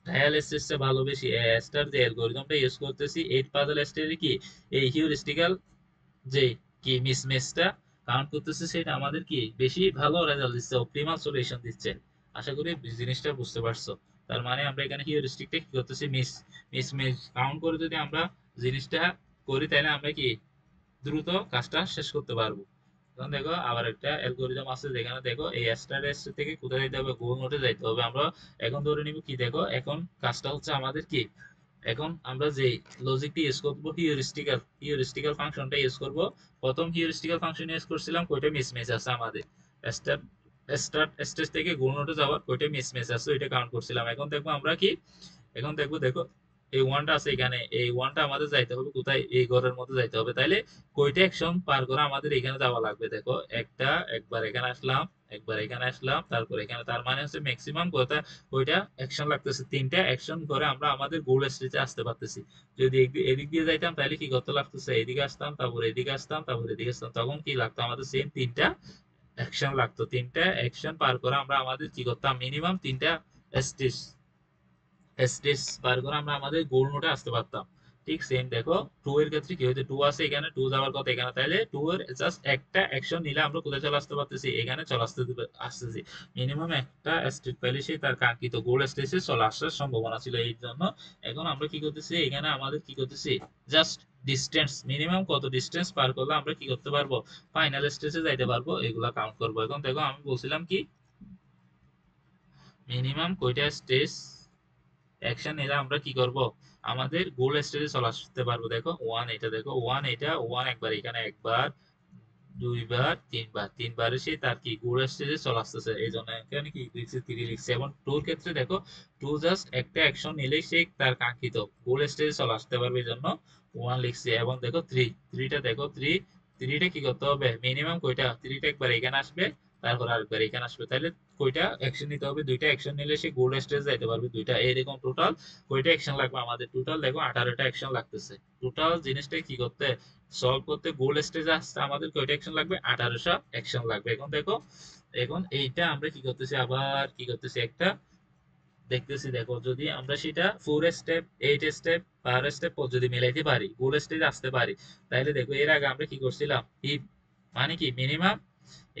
ট্রায়াল স্টেজটা ভালো বেশি, স্টার যে অ্যালগরিদমটা ইউজ করতেছি 8 পাজল স্টেজে কি এই হিউরিস্টিক্যাল যে কি মিসটা কাউন্ট করতেছে সেটা আমাদের কি বেশি ভালো রেজাল্ট দিচ্ছে, অপটিমাল সলিউশন দিচ্ছে। আশা করি জিনিসটা বুঝতে পারছো। তার মানে আমরা এখানে হিউরিস্টিকটা কি করতেছি মিস কাউন্ট করে যদি আমরা জিনিসটা করি তাহলে আমরা কি দ্রুত কাজটা শেষ করতে পারবো। এখন দেখো আবার একটা অ্যালগরিদম আছে যেখানে দেখো এই স্টার থেকে কোথায় যাইতে হবে, গোল নোটে যাইতে হবে। আমরা এখন ধরে নিব কি দেখো এখন কাজটা হচ্ছে আমাদের কি, এখন আমরা যে লজিকটি ইউজ করবো হিউরিস্টিক্যাল ফাংশনটা ইউজ করব। প্রথম হিউরিস্টিক্যাল ফাংশন ইউজ করছিলাম কয়টা মিস আছে আমাদের, স্টার্ট স্টার্ট স্টেজ থেকে গোল নোটে যাওয়ার কয়টা মিস আছে ওইটা কাউন্ট করছিলাম। এখন দেখবো আমরা কি, এখন দেখবো দেখো এই 1টা আছে এখানে, এই 1টা আমাদের যাইতে হবে কোথায়, এই ঘরের মধ্যে যাইতে হবে। তাইলে কয়টা অ্যাকশন পার করে আমাদের এখানে যাওয়া লাগবে দেখো, একবার এখানে আসলাম, একবার এখানে আসলাম, তারপর এখানে, তার মানে হচ্ছে ম্যাক্সিমাম কয়টা অ্যাকশন লাগতেছে, 3টা অ্যাকশন করে আমরা আমাদের গোল স্টেজে আসতে পারতেছি। যদি এদিক দিয়ে যাইতাম তাহলে কি করতে লাগতেছে, এদিকে আসতাম, তারপর এদিকে আসতাম, তারপর এদিকে আসতাম, তখন কি লাগতো আমাদের সেম 3টা অ্যাকশন লাগতো। 3টা অ্যাকশন পার করে আমরা আমাদের কি করতাম মিনিমাম 3টা স্টেজ স্টেজ পার করে আমরা আমাদের গোল নোটে আসতে পারতাম। ঠিক সেম দেখো 2 এর ক্ষেত্রে কি হইতো, 2 আছে এখানে, 2 যাওয়ার কথা এখানে, তাইলে 2 এর জাস্ট একটা অ্যাকশন নিলে আমরা কোথায় চলে আসতে পারতেছি, এখানে চলে আসতেছি। মিনিমাম একটা স্টেট পাইলে সে তার কাঙ্ক্ষিত গোল স্টেজে চলে আসার সম্ভাবনা ছিল। এই জন্য এখন আমরা কি করতেছি, এখানে আমাদের কি করতেছি, জাস্ট ডিস্টেন্স, মিনিমাম কত ডিস্টেন্স পার করলে আমরা কি করতে পারবো, ফাইনাল স্টেজে যাইতে পারবো, এগুলা কাউন্ট করবো। এখন দেখো আমি বলছিলাম কি, মিনিমাম কয়টা স্টেজ অ্যাকশন নিলে আমরা কি করব, আমাদের গোল স্টেজে চলে আসতে পারবো। দেখো 1, এটা দেখো 1, এটা 1 একবার, এখানে একবার, দুইবার, তিনবার, তিনবারে সে তার কি গোল স্টেজে চলে আসতেছে। এই জন্য এখানে কি লিখছে, 3 লিখছে। এবং 2 এর ক্ষেত্রে দেখো 2 জাস্ট একটা অ্যাকশন নিলেই সে তার কাঙ্ক্ষিত গোল স্টেজে চলে আসতে পারবে, এই জন্য 1 লিখছে। এবং দেখো 3টা দেখো 3টা কি করতে হবে, মিনিমাম কয়টা, 3টা একবার এখানে আসবে, তারপর আরেকবার এখানে আসবে, তাহলে কয়টা অ্যাকশন নিতে হবে, 2টা অ্যাকশন নিলে সে গোল স্টেজে যাইতে পারবে, 2টা। এরকম টোটাল কয়টা অ্যাকশন লাগবে আমাদের, টোটাল দেখো 18টা অ্যাকশন লাগতেছে। টোটাল জিনিসটা কি করতে, সলভ করতে গোল স্টেজে আসতে আমাদের কয়টা অ্যাকশন লাগবে, 1800 অ্যাকশন লাগবে। এখন দেখো, এখন এইটা আমরা কি করতেছি, আবার কি করতেছি, একটা দেখতেছি। দেখো যদি আমরা সেটা 4 স্টেপ, 8 স্টেপ, 12 স্টেপ যদি মিলাইতে পারি, গোল স্টেজে আসতে পারি, তাহলে দেখো এর আগে আমরা কি করছিলাম, হিপ মানে কি মিনিমাম,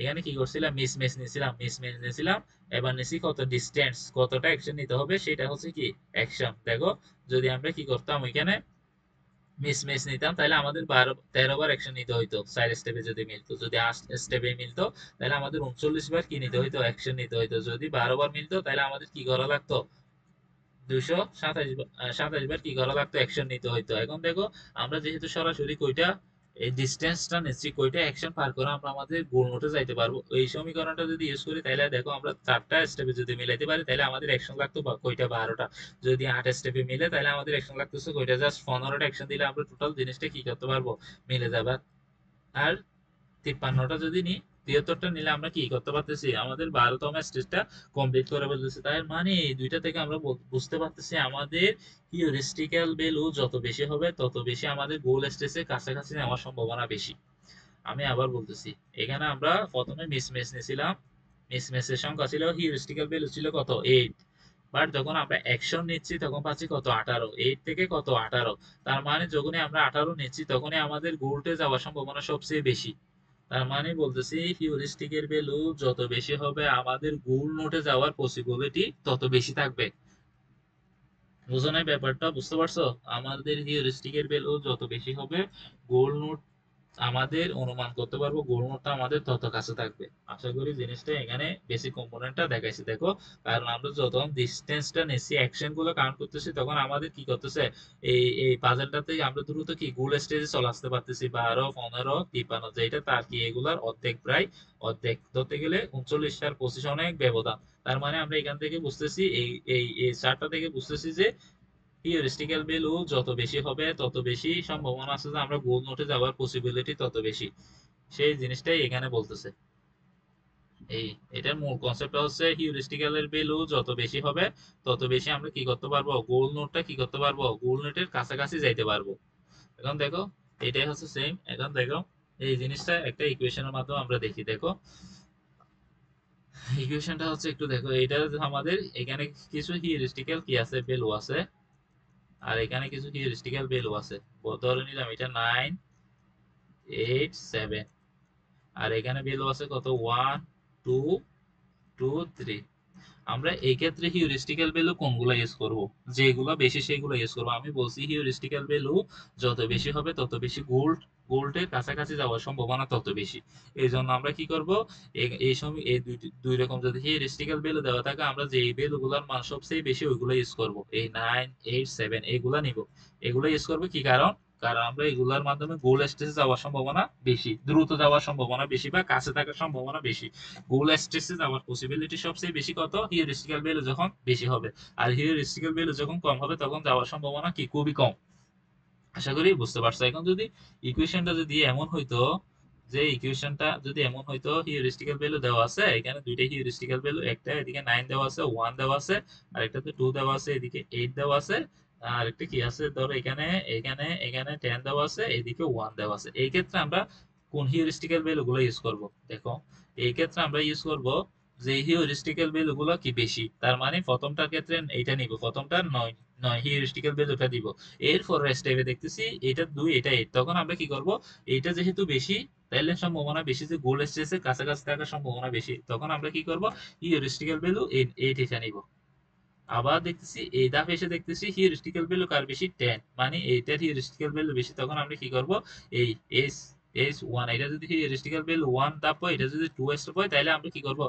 এখানে কি করছিলাম, মিস ম্যাচ নিয়েছিলাম। এবার নিছি কত ডিস্টেন্স, কতটা অ্যাকশন নিতে হবে, সেটা হচ্ছে কি অ্যাকশন। দেখো যদি আমরা কি করতাম ওইখানে মিস নিতাম, তাহলে আমাদের 13 বার অ্যাকশন নিতে হইতো, 4 স্টেপে যদি মিলতো। যদি 8 স্টেপে মিলতো, তাহলে আমাদের 39 বার কি নিতে হইতো, অ্যাকশন নিতে হইতো। যদি 12 বার মিলতো, তাহলে আমাদের কি করা লাগতো, 227 বার কি করা লাগতো, অ্যাকশন নিতে হইতো। এখন দেখো আমরা যেহেতু সরাসরি কইটা এই ডিস্টেন্সটা নিচ্ছি, কয়টা অ্যাকশন পার করে আমরা আমাদের গোল নোটে যাইতে পারবো, এই সমীকরণটা যদি ইউজ করি, তাহলে দেখো আমরা 4টা স্টেপে যদি মিলাইতে পারি, তাহলে আমাদের অ্যাকশন লাগতো কয়টা, 12টা। যদি 8 স্টেপে মিলে, তাহলে আমাদের অ্যাকশন লাগতেছে কয়টা, জাস্ট 15টা অ্যাকশন দিলে আমরা টোটাল জিনিসটা কি করতে পারবো, মিলে যাবে। আর 53টা যদি নিই, 73টা নিলে আমরা কি করতে পারতেছি, আমাদের 12তম স্টেজটা কমপ্লিট করে ফেলতেছি। তাই মানে এই দুইটা থেকে আমরা বুঝতে পারতেছি আমাদের হিউরিস্টিক্যাল ভ্যালু যত বেশি হবে, তত বেশি আমাদের গোল স্টেজে কাছাকাছি নেওয়ার সম্ভাবনা বেশি। আমি আবার বলতেছি, এখানে আমরা প্রথমে মিসম্যাচ নিয়েছিলাম, মিসম্যাচের সংখ্যা ছিল, হিউরিস্টিক্যাল ভ্যালু ছিল কত, 8। বাট যখন আমরা অ্যাকশন নিচ্ছি তখন পাচ্ছি কত, 18। 8 থেকে কত, 18। তার মানে যখনই আমরা 18 নিচ্ছি, তখনই আমাদের গোলটে যাওয়ার সম্ভাবনা সবচেয়ে বেশি। তার মানে বলতেছি হিউরিস্টিকের ভ্যালু যত বেশি হবে, আমাদের গোল নোটে যাওয়ার পসিবিলিটি তত বেশি থাকবে। বুঝো নাই ব্যাপারটা, বুঝতে পারছো? আমাদের হিউরিস্টিকের ভ্যালু যত বেশি হবে, গোল নোট আমাদের অনুমান করতে পারবো গোল নোটটা আমাদের তত কাছে থাকবে। আশা করি জিনিসটা এখানে বেসিক কম্পোনেন্টটা দেখাইছি। দেখো, কারণ আমরা যখন ডিস্টেন্সটা নিচ্ছি, অ্যাকশন গুলো কাউন্ট করতেছি, তখন আমাদের কি করতেছে, এই এই পাজলটাতে আমরা দ্রুত কি গোল স্টেজে চলে আসতে পারতেছি। 12, 15, 53, যেটা তার কি এগুলার অর্ধেক, প্রায় অর্ধেক ধরতে গেলে 39 আর 25 অনেক ব্যবধান। তার মানে আমরা এখান থেকে বুঝতেছি, এই এই এই চারটা থেকে বুঝতেছি যে হিউরিস্টিক্যাল ভ্যালু যত বেশি হবে, তত বেশি সম্ভাবনা আছে যে আমরা গোল নোটে যাওয়ার পসিবিলিটি তত বেশি। সেই জিনিসটাই এখানে বলতেছে। এই এটার মূল কনসেপ্টটা হচ্ছে হিউরিস্টিক্যাল এর ভ্যালু যত বেশি হবে, তত বেশি আমরা কি করতে পারবো, গোল নোটটা কি করতে পারবো, গোল নোটের কাছাকাছি যাইতে পারবো। এখন দেখো এটাই হচ্ছে সেম। এখন দেখো এই জিনিসটা একটা ইকুয়েশনের মাধ্যমে আমরা দেখি। দেখো ইকুয়েশনটা হচ্ছে, একটু দেখো, এটা আমাদের এখানে কিছু হিউরিস্টিক্যাল কি আছে, ভ্যালু আছে, আর এখানে কিছু হিউরিস্টিক্যাল ভ্যালু আছে। ধরে নিলাম এটা 9, 8, 7, আর এখানে ভ্যালু আছে কত, 1, 2, 2, 3। আমরা এই ক্ষেত্রে হিউরিস্টিক্যাল ভ্যালু কোনগুলো ইউজ করব, যেগুলো বেশি সেগুলো ইউজ করব। আমি বলছি হিউরিস্টিক্যাল ভ্যালু যত বেশি হবে, তত বেশি গোল্ডের কাছাকাছি যাওয়ার সম্ভাবনা তত বেশি। এই জন্য আমরা কি করব, এই সময় এই দুই রকম যদি হিউরিস্টিক্যাল ভ্যালু দেওয়া থাকে, আমরা যে ভ্যালু গুলোর মান সবচেয়ে বেশি ওইগুলো ইউজ করব। এই 9, 8, 7 এগুলা নিব, এগুলো ইউজ করবো। কি কারণ, কারণ আমরা এগুলোর মাধ্যমে গোল স্টেজে যাওয়ার সম্ভাবনা বেশি, দ্রুত যাওয়ার সম্ভাবনা বেশি, বা কাছে থাকার সম্ভাবনা বেশি। গোল স্টেজে যাওয়ার পসিবিলিটি সবচেয়ে বেশি কত, হিউরিস্টিক্যাল ভ্যালু যখন বেশি হবে। আর হিউরিস্টিক্যাল ভ্যালু যখন কম হবে, তখন যাওয়ার সম্ভাবনা কি, খুবই কম। আশা করি বুঝতে পারছো। এখন যদি ইকুয়েশনটা যদি এমন হইতো, যে ইকুয়েশনটা যদি এমন হইতো, হিউরিস্টিক্যাল ভ্যালু দেওয়া আছে, এখানে দুইটা হিউরিস্টিক্যাল ভ্যালু, একটা এদিকে 9 দেওয়া আছে, 1 দেওয়া আছে, আর একটাতে 2 দেওয়া আছে, এদিকে 8 দেওয়া আছে, আর একটা কি আছে, ধরো এখানে এখানে এখানে 10 দেওয়া আছে, এদিকে 1 দেওয়া আছে। এই ক্ষেত্রে আমরা কোন হিউরিস্টিক্যাল ভ্যালু গুলো ইউজ করব? দেখো, এই ক্ষেত্রে আমরা ইউজ করব যে হিউরিস্টিক্যাল ভ্যালু গুলো কি বেশি। তার মানে প্রথমটার ক্ষেত্রে এইটা নিব, প্রথমটা 9, নয়, হিউরিস্টিক্যাল ভ্যালুটা দিব। এরপর স্টেপে দেখতেছি এটা 2 এটা 8, তখন আমরা কি করব, এটা যেহেতু বেশি তাহলে সম্ভাবনা বেশি যে গোল স্টেজের কাছাকাছি থাকার সম্ভাবনা বেশি, তখন আমরা কি করব, হিউরিস্টিক্যাল ভ্যালু 8 এটা নিব। আবার দেখতেছি এই ধাপ এসে দেখতেছি হিউরিস্টিক্যাল ভ্যালু কার বেশি, 10, মানে এইটার হিউরিস্টিক্যাল ভ্যালু বেশি, তখন আমরা কি করব, এই এস এস 1 এটা যদি হিউরিস্টিক্যাল ভ্যালু 1 ধাপ হয়, এটা যদি 2 স্টেপ হয়, তাহলে আমরা কি করব,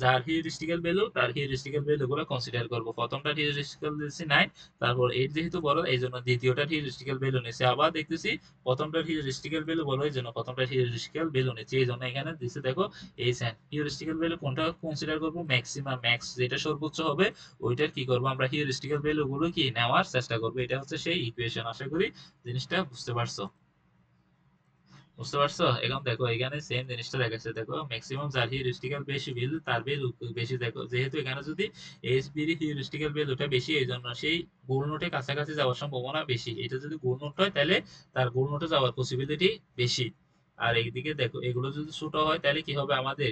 যার হিউরিস্টিক্যাল ভ্যালু তার হিউরিস্টিক্যাল ভ্যালু গুলো কনসিডার করব। প্রথমটার হিউরিস্টিক্যাল দিয়েছি 9, তারপর 8 যেহেতু বড় এই জন্য দ্বিতীয়টার হিউরিস্টিক্যাল ভ্যালু নিয়েছে। আবার দেখতেছি প্রথমটার হিউরিস্টিক্যাল ভ্যালু বড় এই জন্য প্রথমটার হিউরিস্টিক্যাল ভ্যালু নিয়েছে, এই জন্য এখানে দিছে দেখো এই সাইন। হিউরিস্টিক্যাল ভ্যালু কোনটা কনসিডার করব, ম্যাক্সিমাম ম্যাক্স যেটা সর্বোচ্চ হবে ওইটার কি করব আমরা হিউরিস্টিক্যাল ভ্যালু গুলো কি নেওয়ার চেষ্টা করব। এটা হচ্ছে সেই ইকুয়েশন। আশা করি জিনিসটা বুঝতে পারছো। বুঝতে পারছো? এখন দেখো এখানে সেম জিনিসটা দেখাচ্ছে, দেখো ম্যাক্সিমাম যার হিউরিস্টিক্যাল বেশি ভ্যালু তার ভ্যালু বেশি। দেখো যেহেতু এখানে যদি এসবি এর হিউরিস্টিক্যাল ভ্যালুটা বেশি, এই জন্য সেই গোল নোটে কাছাকাছি যাওয়ার সম্ভাবনা বেশি। এটা যদি গোল নোট হয় তাহলে তার গোল নোটে যাওয়ার পসিবিলিটি বেশি। আর এইদিকে দেখো এগুলো যদি ছোট হয় তাহলে কি হবে, আমাদের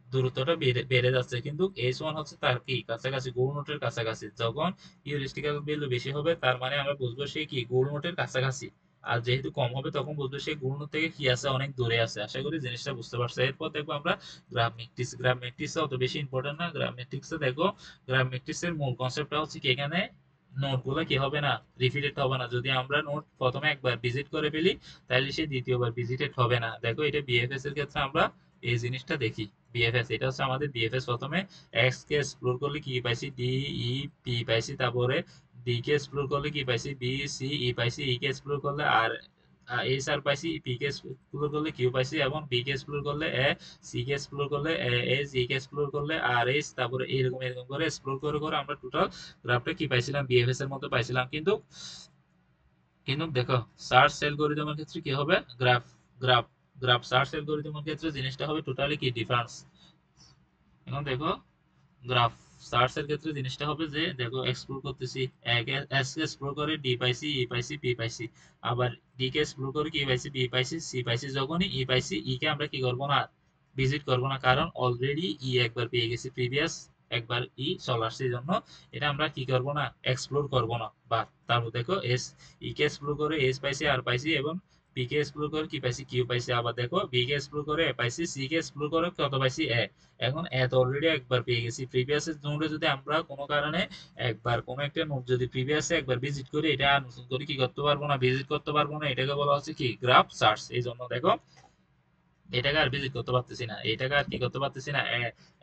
দূরত্বটা বেড়ে বেড়ে যাচ্ছে, কিন্তু S1 হচ্ছে তার কি কাছাকাছি, গোল নোটের কাছাকাছি। যখন হিউরিস্টিক্যাল ভ্যালু বেশি হবে তার মানে আমরা বুঝবো সে কি গোল নোটের কাছাকাছি, আর যেহেতু কম হবে তখন বুঝবো সে গোল নোট থেকে কি আছে, অনেক দূরে আছে। আশা করি জিনিসটা বুঝতে পারছো। এরপর দেখবো আমরা গ্রাফ ম্যাট্রিক্স। গ্রাফ ম্যাট্রিক্স অত বেশি ইম্পর্টেন্ট না। গ্রাফ ম্যাট্রিক্সে দেখো গ্রাফ ম্যাট্রিক্সের মূল কনসেপ্টটা হচ্ছে কি, এখানে নোট গুলো কি হবে না, রিপিটেড হবে না। যদি আমরা নোট প্রথমে একবার ভিজিট করে ফেলি তাহলে সে দ্বিতীয়বার ভিজিটেড হবে না। দেখো এটা বিএফএস এর ক্ষেত্রে আমরা এই জিনিসটা দেখি। বিএফএস এটা হচ্ছে আমাদের বিএফএস, প্রথমে এক্স কে এক্সপ্লোর করলে কি পাইছি, ডি ই পি পাইছি, তারপরে ডি কে এক্সপ্লোর করলে কি পাইছি, বি সি ই পাইছি, ই কে এক্সপ্লোর করলে আর এস আর পাইছি, পি কে এক্সপ্লোর করলে কিউ পাইছি, এবং বি কে এক্সপ্লোর করলে এ, সি কে এক্সপ্লোর করলে এস, ই কে এক্সপ্লোর করলে আর এস, তারপরে এরকম এরকম করে এক্সপ্লোর করে করে আমরা টোটাল গ্রাফটা কি পাইছিলাম, বিএফএস এর মতো পাইছিলাম। কিন্তু কিন্তু দেখো সার্চ অ্যালগরিদমের ক্ষেত্রে কি হবে, গ্রাফ গ্রাফ গ্রাফ সার্চ অ্যালগরিদমের ক্ষেত্রে জিনিসটা হবে টোটালি কি ডিফারেন্স। এখন দেখো গ্রাফ সার্চ এর ক্ষেত্রে জিনিসটা হবে যে দেখো এক্সপ্লোর করতেছি, এস কে এক্সপ্লোর করে ডি পাইছি, ই পাইছি, পি পাইছি, আবার ডি কে এক্সপ্লোর করে কি পাইছি, বি পাইছি, সি পাইছি। যখনই ই পাইছি, ই কে আমরা কি করব না, ভিজিট করব না, কারণ অলরেডি ই একবার পেয়ে গেছি, প্রিভিয়াস একবার ই চলে আসছে, এই জন্য এটা আমরা কি করব না, এক্সপ্লোর করব না। বা তারপর দেখো এস, ই কে এক্সপ্লোর করে এস পাইছি, আর পাইছি, এবং পি কে এক্সপ্লোর করে কি পাইছি, কিউ পাইছি। আবার দেখো বি কে এক্সপ্লোর করে এ পাইছি, সি কে এক্সপ্লোর করে কত পাইছি, এ। এখন এত অলরেডি একবার পেয়ে গেছি। প্রিভিয়াস নোডে যদি আমরা কোনো কারণে একবার কোনো একটা নোড যদি প্রিভিয়াসে একবার ভিজিট করি, এটা আর নতুন করে কি করতে পারবো না, ভিজিট করতে পারবো না। এটাকে বলা হচ্ছে কি গ্রাফ সার্চ। এই জন্য দেখো এটাকে আর ভিজিট করতে পারতেছি না, এটাকে আর কি করতে পারতেছি না,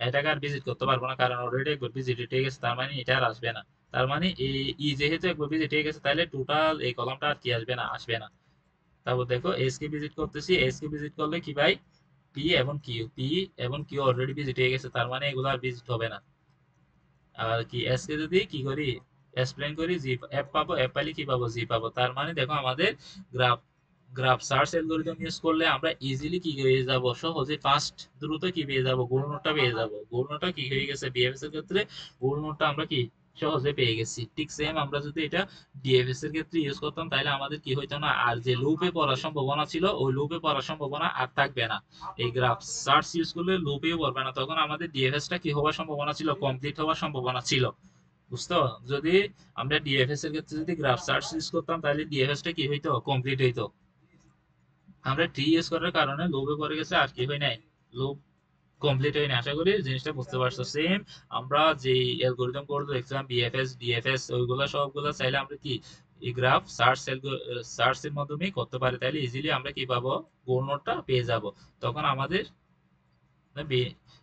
এটাকে আর ভিজিট করতে পারবো না, কারণ অলরেডি একবার ভিজিট হয়ে গেছে, তার মানে এটা আর আসবে না। তার মানে এই ই যেহেতু একবার ভিজিট হয়ে গেছে তাহলে টোটাল এই কলামটা আর কি আসবে না, আসবে না। তারপর দেখো এস কে ভিজিট করতেছি, এস কে ভিজিট করলে কি ভাই, পি এবং কিউ, পি এবং কিউ অলরেডি ভিজিট হয়ে গেছে, তার মানে এগুলো আর ভিজিট হবে না। আর কি এস কে যদি কি করি, এক্সপ্লেন করি, জি এফ পাবো, এফ পাইলে কি পাবো, জি পাবো। তার মানে দেখো আমাদের graph graph search algorithm use করলে আমরা ইজিলি কি পেয়ে যাব, সহজে ফাস্ট দ্রুত কি পেয়ে যাব, গোল নোটটা পেয়ে যাব। গোল নোটটা কি হয়ে গেছে বিএফএস এর ক্ষেত্রে, গোল নোটটা আমরা কি সহজে পেয়ে গেছি। ঠিক সেম আমরা যদি এটা ডিএফএস এর ক্ষেত্রে ইউজ করতাম তাহলে আমাদের কি হইতো না, আর যে লুপে পড়ার সম্ভাবনা ছিল ওই লুপে পড়ার সম্ভাবনা আর থাকবে না। এই গ্রাফ সার্চ ইউজ করলে লুপেও পড়বে না, তখন আমাদের ডিএফএস টা কি হওয়ার সম্ভাবনা ছিল, কমপ্লিট হওয়ার সম্ভাবনা ছিল। বুঝতো? যদি আমরা ডিএফএস এর ক্ষেত্রে যদি গ্রাফ সার্চ ইউজ করতাম তাহলে ডিএফএস টা কি হইতো, কমপ্লিট হইতো। আমরা ট্রি ইউজ করার কারণে লোভে পড়ে গেছে, আর কি হয় নাই, লোভ কমপ্লিট হয়নি। আশা করি জিনিসটা বুঝতে পারছো। সেম আমরা যে অ্যালগরিদম কোড দেখছিলাম বিএফএস ডিএফএস ওইগুলা সবগুলা চাইলে আমরা কি এই গ্রাফ সার্চ সার্চ এর মাধ্যমে করতে পারি, তাহলে ইজিলি আমরা কি পাবো, গোল নোটটা পেয়ে যাব। তখন আমাদের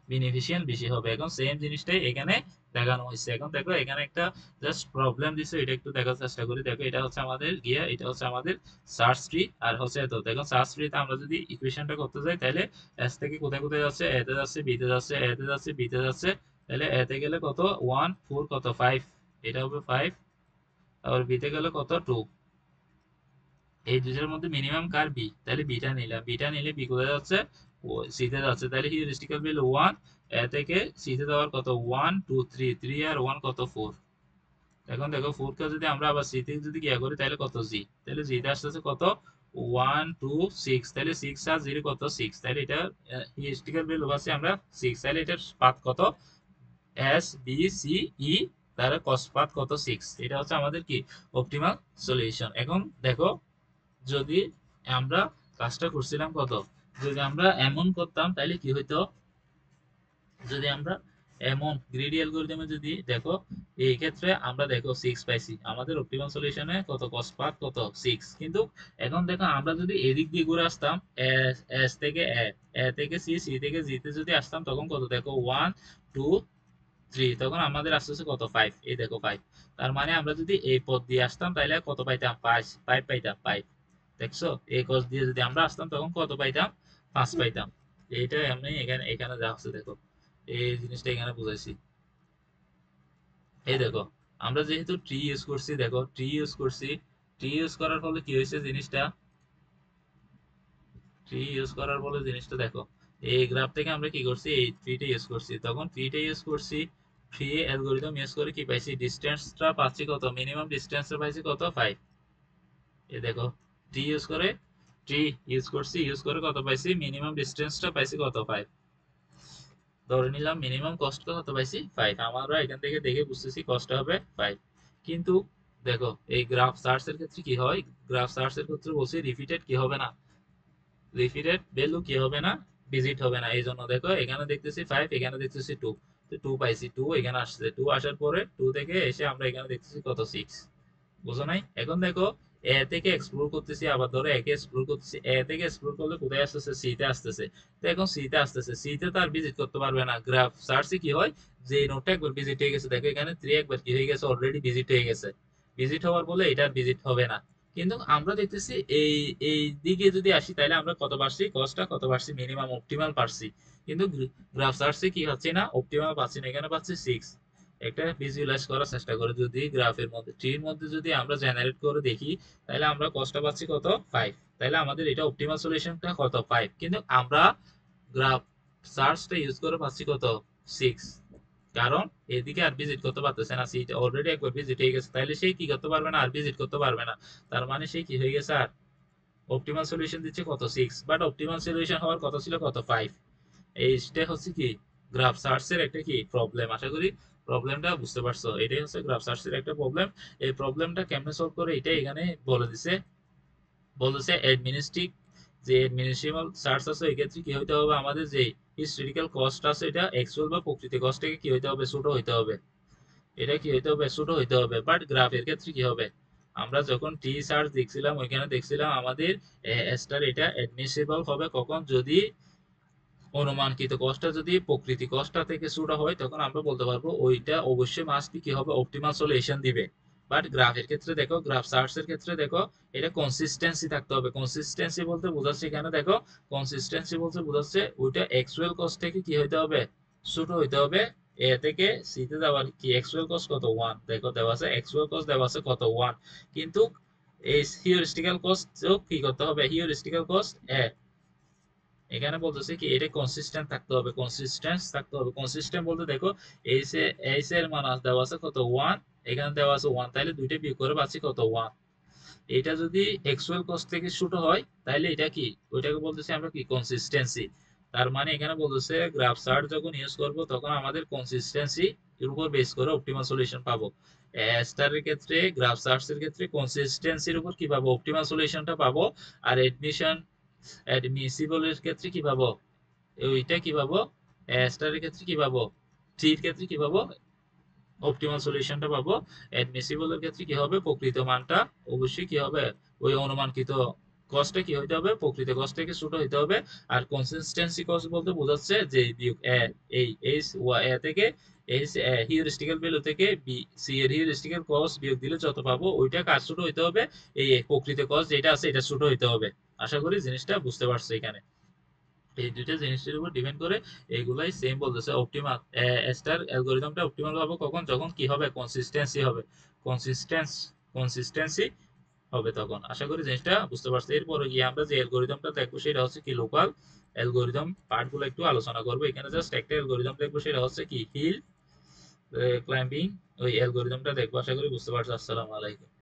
বেনিফিশিয়াল বেশি হবে। এখন সেম জিনিসটাই এখানে দেখানো হয়েছে। এখন দেখো এখানে একটা জাস্ট প্রবলেম দিছে, এটা একটু দেখার চেষ্টা করি। দেখো এটা হচ্ছে আমাদের গিয়া, এটা হচ্ছে আমাদের সার্চ ট্রি, আর হচ্ছে এত। দেখো সার্চ ট্রিতে আমরা যদি ইকুয়েশনটা করতে যাই তাহলে এস থেকে কোথায় কোথায় যাচ্ছে, এ তে যাচ্ছে, বি তে যাচ্ছে, এ তে যাচ্ছে, বি তে যাচ্ছে। তাহলে এ তে গেলে কত 1 4 কত 5, এটা হবে 5। আর বি তে গেলে কত 2। এই দুইটার মধ্যে মিনিমাম কার বি, তাহলে বিটা নিলাম। বিটা নিলে বি কোথায় যাচ্ছে, ও সি তে যাচ্ছে, তাহলে হিউরিস্টিক্যাল ভ্যালু 1। এ থেকে সি তে যাওয়ার কত 1 2 3, 3 আর 1 কত 4। এখন দেখো 4 কে যদি আমরা আবার সি তে যদি গিয়া করি তাহলে কত জি, তাহলে জি তে আসতেছে কত 1 2 6, তাহলে 6 আর 0 কত 6, তাহলে এটা হিউরিস্টিক্যাল ভ্যালু আছে আমরা 6, তাহলে এটার পাথ কত, এস বি সি ই তাহলে কস্ট পাথ কত 6, এটা হচ্ছে আমাদের কি অপটিমাল সলিউশন। এখন দেখো যদি আমরা কাজটা করছিলাম কত, যদি আমরা এমন করতাম তাহলে কি হইতো, যদি আমরা এমন গ্রিডি অ্যালগরিদমে যদি দেখো এই ক্ষেত্রে আমরা দেখো 6 পাইছি, আমাদের অপটিমাল সলিউশনে কত কস্ট পাথ কত 6। কিন্তু এখন দেখো আমরা যদি এদিক দিয়ে ঘুরে আসতাম, এস থেকে এ থেকে সি, সি থেকে জি তে যদি আসতাম তখন কত দেখো 1 2 3, তখন আমাদের আসতেছে কত 5, এই দেখো 5। তার মানে আমরা যদি এই পথ দিয়ে আসতাম তাহলে কত পাইতাম 5 5 পাইতাম 5। দেখছো এই কস দিয়ে যদি আমরা আসতাম তখন কত পাইতাম 5 পাইতাম। এইটা এমনি এখানে এখানে যা আছে দেখো, এই জিনিসটা এখানে বুঝাইছি। এই দেখো আমরা যেহেতু ট্রি ইউজ করছি, দেখো ট্রি ইউজ করছি, ট্রি ইউজ করার ফলে কি হয়েছে জিনিসটা, ট্রি ইউজ করার ফলে জিনিসটা দেখো এই গ্রাফ থেকে আমরা কি করছি এই ট্রিটা ইউজ করছি, তখন ট্রিটা ইউজ করছি, ট্রি অ্যালগরিদম ইউজ করে কি পাইছি ডিসটেন্সটা পাচ্ছি কত, মিনিমাম ডিসটেন্সটা পাইছি কত 5। এই দেখো ট্রি ইউজ করে, ট্রি ইউজ করছি, ইউজ করে কত পাইছি মিনিমাম ডিসটেন্সটা পাইছি কত 5, ধরে নিলাম মিনিমাম কস্ট কত পাইছি 5, আমরা এখান থেকে দেখে বুঝতেছি কস্ট হবে 5। কিন্তু দেখো এই গ্রাফ সার্চ এর ক্ষেত্রে কি হয়, গ্রাফ সার্চ এর ক্ষেত্রে বলছি রিপিটেড কি হবে না, রিপিটেড ভ্যালু কি হবে না, ভিজিট হবে না। এই জন্য দেখো এখানে দেখতেছি 5, এখানে দেখতেছি 2, তো 2 পাইছি, 2 এখানে আসছে, 2 আসার পরে 2 থেকে এসে আমরা এখানে দেখতেছি কত 6, বুঝো নাই? এখন দেখো এ থেকে এক্সপ্লোর করতেছি, আবার ধরো একে এক্সপ্লোর করতেছি, এ থেকে এক্সপ্লোর করলে কোথায় আসতেছে সি তে আসতেছে, তো এখন সি তে আসতেছে, সি তে তো আর ভিজিট করতে পারবে না। গ্রাফ সার্চে কি হয় যে নোটটা একবার ভিজিট হয়ে গেছে, দেখো এখানে 3 একবার কি হয়ে গেছে অলরেডি ভিজিট হয়ে গেছে, ভিজিট হওয়ার বলে এটা ভিজিট হবে না। কিন্তু আমরা দেখতেছি এই এই দিকে যদি আসি তাহলে আমরা কত পারছি কস্টটা কত পারছি মিনিমাম অপটিমাল পারছি, কিন্তু গ্রাফ সার্চে কি হচ্ছে না অপটিমাল পাচ্ছি না, এখানে পাচ্ছি 6। একটা ভিজুয়ালাইজ করার চেষ্টা করে যদি গ্রাফের মধ্যে ট্রির মধ্যে যদি আমরা জেনারেট করে দেখি তাহলে আমরা কষ্টটা পাচ্ছি কত 5, তাহলে আমাদের এটা অপটিমাল সলিউশনটা কত 5, কিন্তু আমরা গ্রাফ সার্চটা ইউজ করে পাচ্ছি কত 6। কারণ এদিকে আর ভিজিট করতে পারতেছে না, সিটা অলরেডি একবার ভিজিট হয়ে গেছে, তাহলে সেই কি করতে পারবে না আর ভিজিট করতে পারবে না। তার মানে সেই কি হয়ে গেছে আর অপটিমাল সলিউশন দিচ্ছে কত 6, বাট অপটিমাল সলিউশন হওয়ার কথা ছিল কত 5। এইটা হচ্ছে কি গ্রাফ সার্চের একটা কি প্রবলেম, আশা করি প্রবলেমটা বুঝতে পারছো। এটাই হচ্ছে গ্রাফ সার্চের একটা প্রবলেম। এই প্রবলেমটা কেমনে সলভ করে এটা এখানে বলে দিছে, বলেছে অ্যাডমিনিস্ট্রিক যে অ্যাডমিনিস্ট্রেবল সার্চ আছে এই ক্ষেত্রে কি হইতে হবে আমাদের যে হিস্টোরিক্যাল কস্ট আছে এটা অ্যাকচুয়াল বা প্রকৃত কস্ট থেকে কি হইতে হবে ছোট হইতে হবে, এটা কি হইতে হবে ছোট হইতে হবে। বাট গ্রাফের ক্ষেত্রে কি হবে, আমরা যখন টি সার্চ দেখছিলাম ওইখানে দেখছিলাম আমাদের স্টার এটা অ্যাডমিসিবল হবে কখন, যদি অনুমানকৃত কষ্টটা যদি প্রকৃতি কষ্টটা থেকে ছোট হয় তখন আমরা বলতে পারবো ওইটা অবশ্যই মাস্ট কি হবে অপটিমাল সলিউশন দিবে। বাট গ্রাফের ক্ষেত্রে দেখো, গ্রাফ সার্চের ক্ষেত্রে দেখো এটা কনসিস্টেন্সি থাকতে হবে। কনসিস্টেন্সি বলতে বোঝাচ্ছে এখানে দেখো, কনসিস্টেন্সি বলতে বোঝাচ্ছে ওইটা অ্যাকচুয়াল কস্ট থেকে কি হইতে হবে ছোট হইতে হবে। এ থেকে সি তে দেওয়ার কি অ্যাকচুয়াল কস্ট কত 1, দেখো দেওয়া আছে অ্যাকচুয়াল কস্ট দেওয়া আছে কত 1, কিন্তু এই হিউরিস্টিক্যাল কস্ট কি করতে হবে, হিউরিস্টিক্যাল কস্ট এখানে বলতেছে কি এটা কনসিস্টেন্ট থাকতে হবে, কনসিস্টেন্স থাকতে হবে। কনসিস্টেন্ট বলতে দেখো এইচ এর মান দেওয়া আছে কত 1, এখানে দেওয়া আছে 1, তাহলে দুইটা বিয়োগ করে পাচ্ছি কত 1। এটা যদি অ্যাকচুয়াল কস্ট থেকে ছোট হয় তাহলে এটা কি ওইটাকে বলতেছি আমরা কি কনসিস্টেন্সি। তার মানে এখানে বলতেছে গ্রাফ সার্চ যখন ইউজ করব তখন আমাদের কনসিস্টেন্সি এর উপর বেস করে অপটিমাল সলিউশন পাবো। স্টারের ক্ষেত্রে গ্রাফ সার্চের ক্ষেত্রে কনসিস্টেন্সির উপর কি পাবো অপটিমাল সলিউশনটা পাবো। আর অ্যাডমিসিবল এর ক্ষেত্রে কি পাবো, ওইটা কি পাবো স্টারের ক্ষেত্রে কি পাবো, থ্রির ক্ষেত্রে কি পাবো অপটিমাল সলিউশনটা পাবো। অ্যাডমিসিবল এর ক্ষেত্রে কি হবে প্রকৃত মানটা অবশ্যই কি হবে ওই অনুমানকৃত কস্টে কি হইতে হবে প্রকৃত কস্ট থেকে ছোট হইতে হবে। আর কনসিস্টেন্সি কস্ট বলতে বোঝাচ্ছে যে বিয়োগ এই এইচ এ থেকে এইচ হিউরিস্টিক্যাল ভ্যালু থেকে বি সি এর হিউরিস্টিক্যাল কস্ট বিয়োগ দিলে যত পাবো ওইটা কার ছোট হইতে হবে, এই প্রকৃত কস্ট যেটা আছে এটা ছোট হইতে হবে। আশা করি জিনিসটা বুঝতে পারছো। এখানে এই দুইটা জিনিসের উপর ডিপেন্ড করে এইগুলাই সেম বলতেছে। অপটিমাল স্টার অ্যালগরিদমটা অপটিমাল হবে কখন, যখন কি হবে কনসিস্টেন্সি হবে, কনসিস্টেন্স কনসিস্টেন্সি হবে তখন। আশা করি জিনিসটা বুঝতে পারছি। এরপরে গিয়ে আমরা যে অ্যালগরিদমটা দেখবো সেটা হচ্ছে কি লোকাল অ্যালগরিদম পার্ট গুলো একটু আলোচনা করবো। এখানে জাস্ট একটা অ্যালগরিদম দেখবো সেটা হচ্ছে কি হিল ক্লাইম্বিং, ওই অ্যালগরিদমটা দেখবো। আশা করি বুঝতে পারছো। আসসালামু আলাইকুম।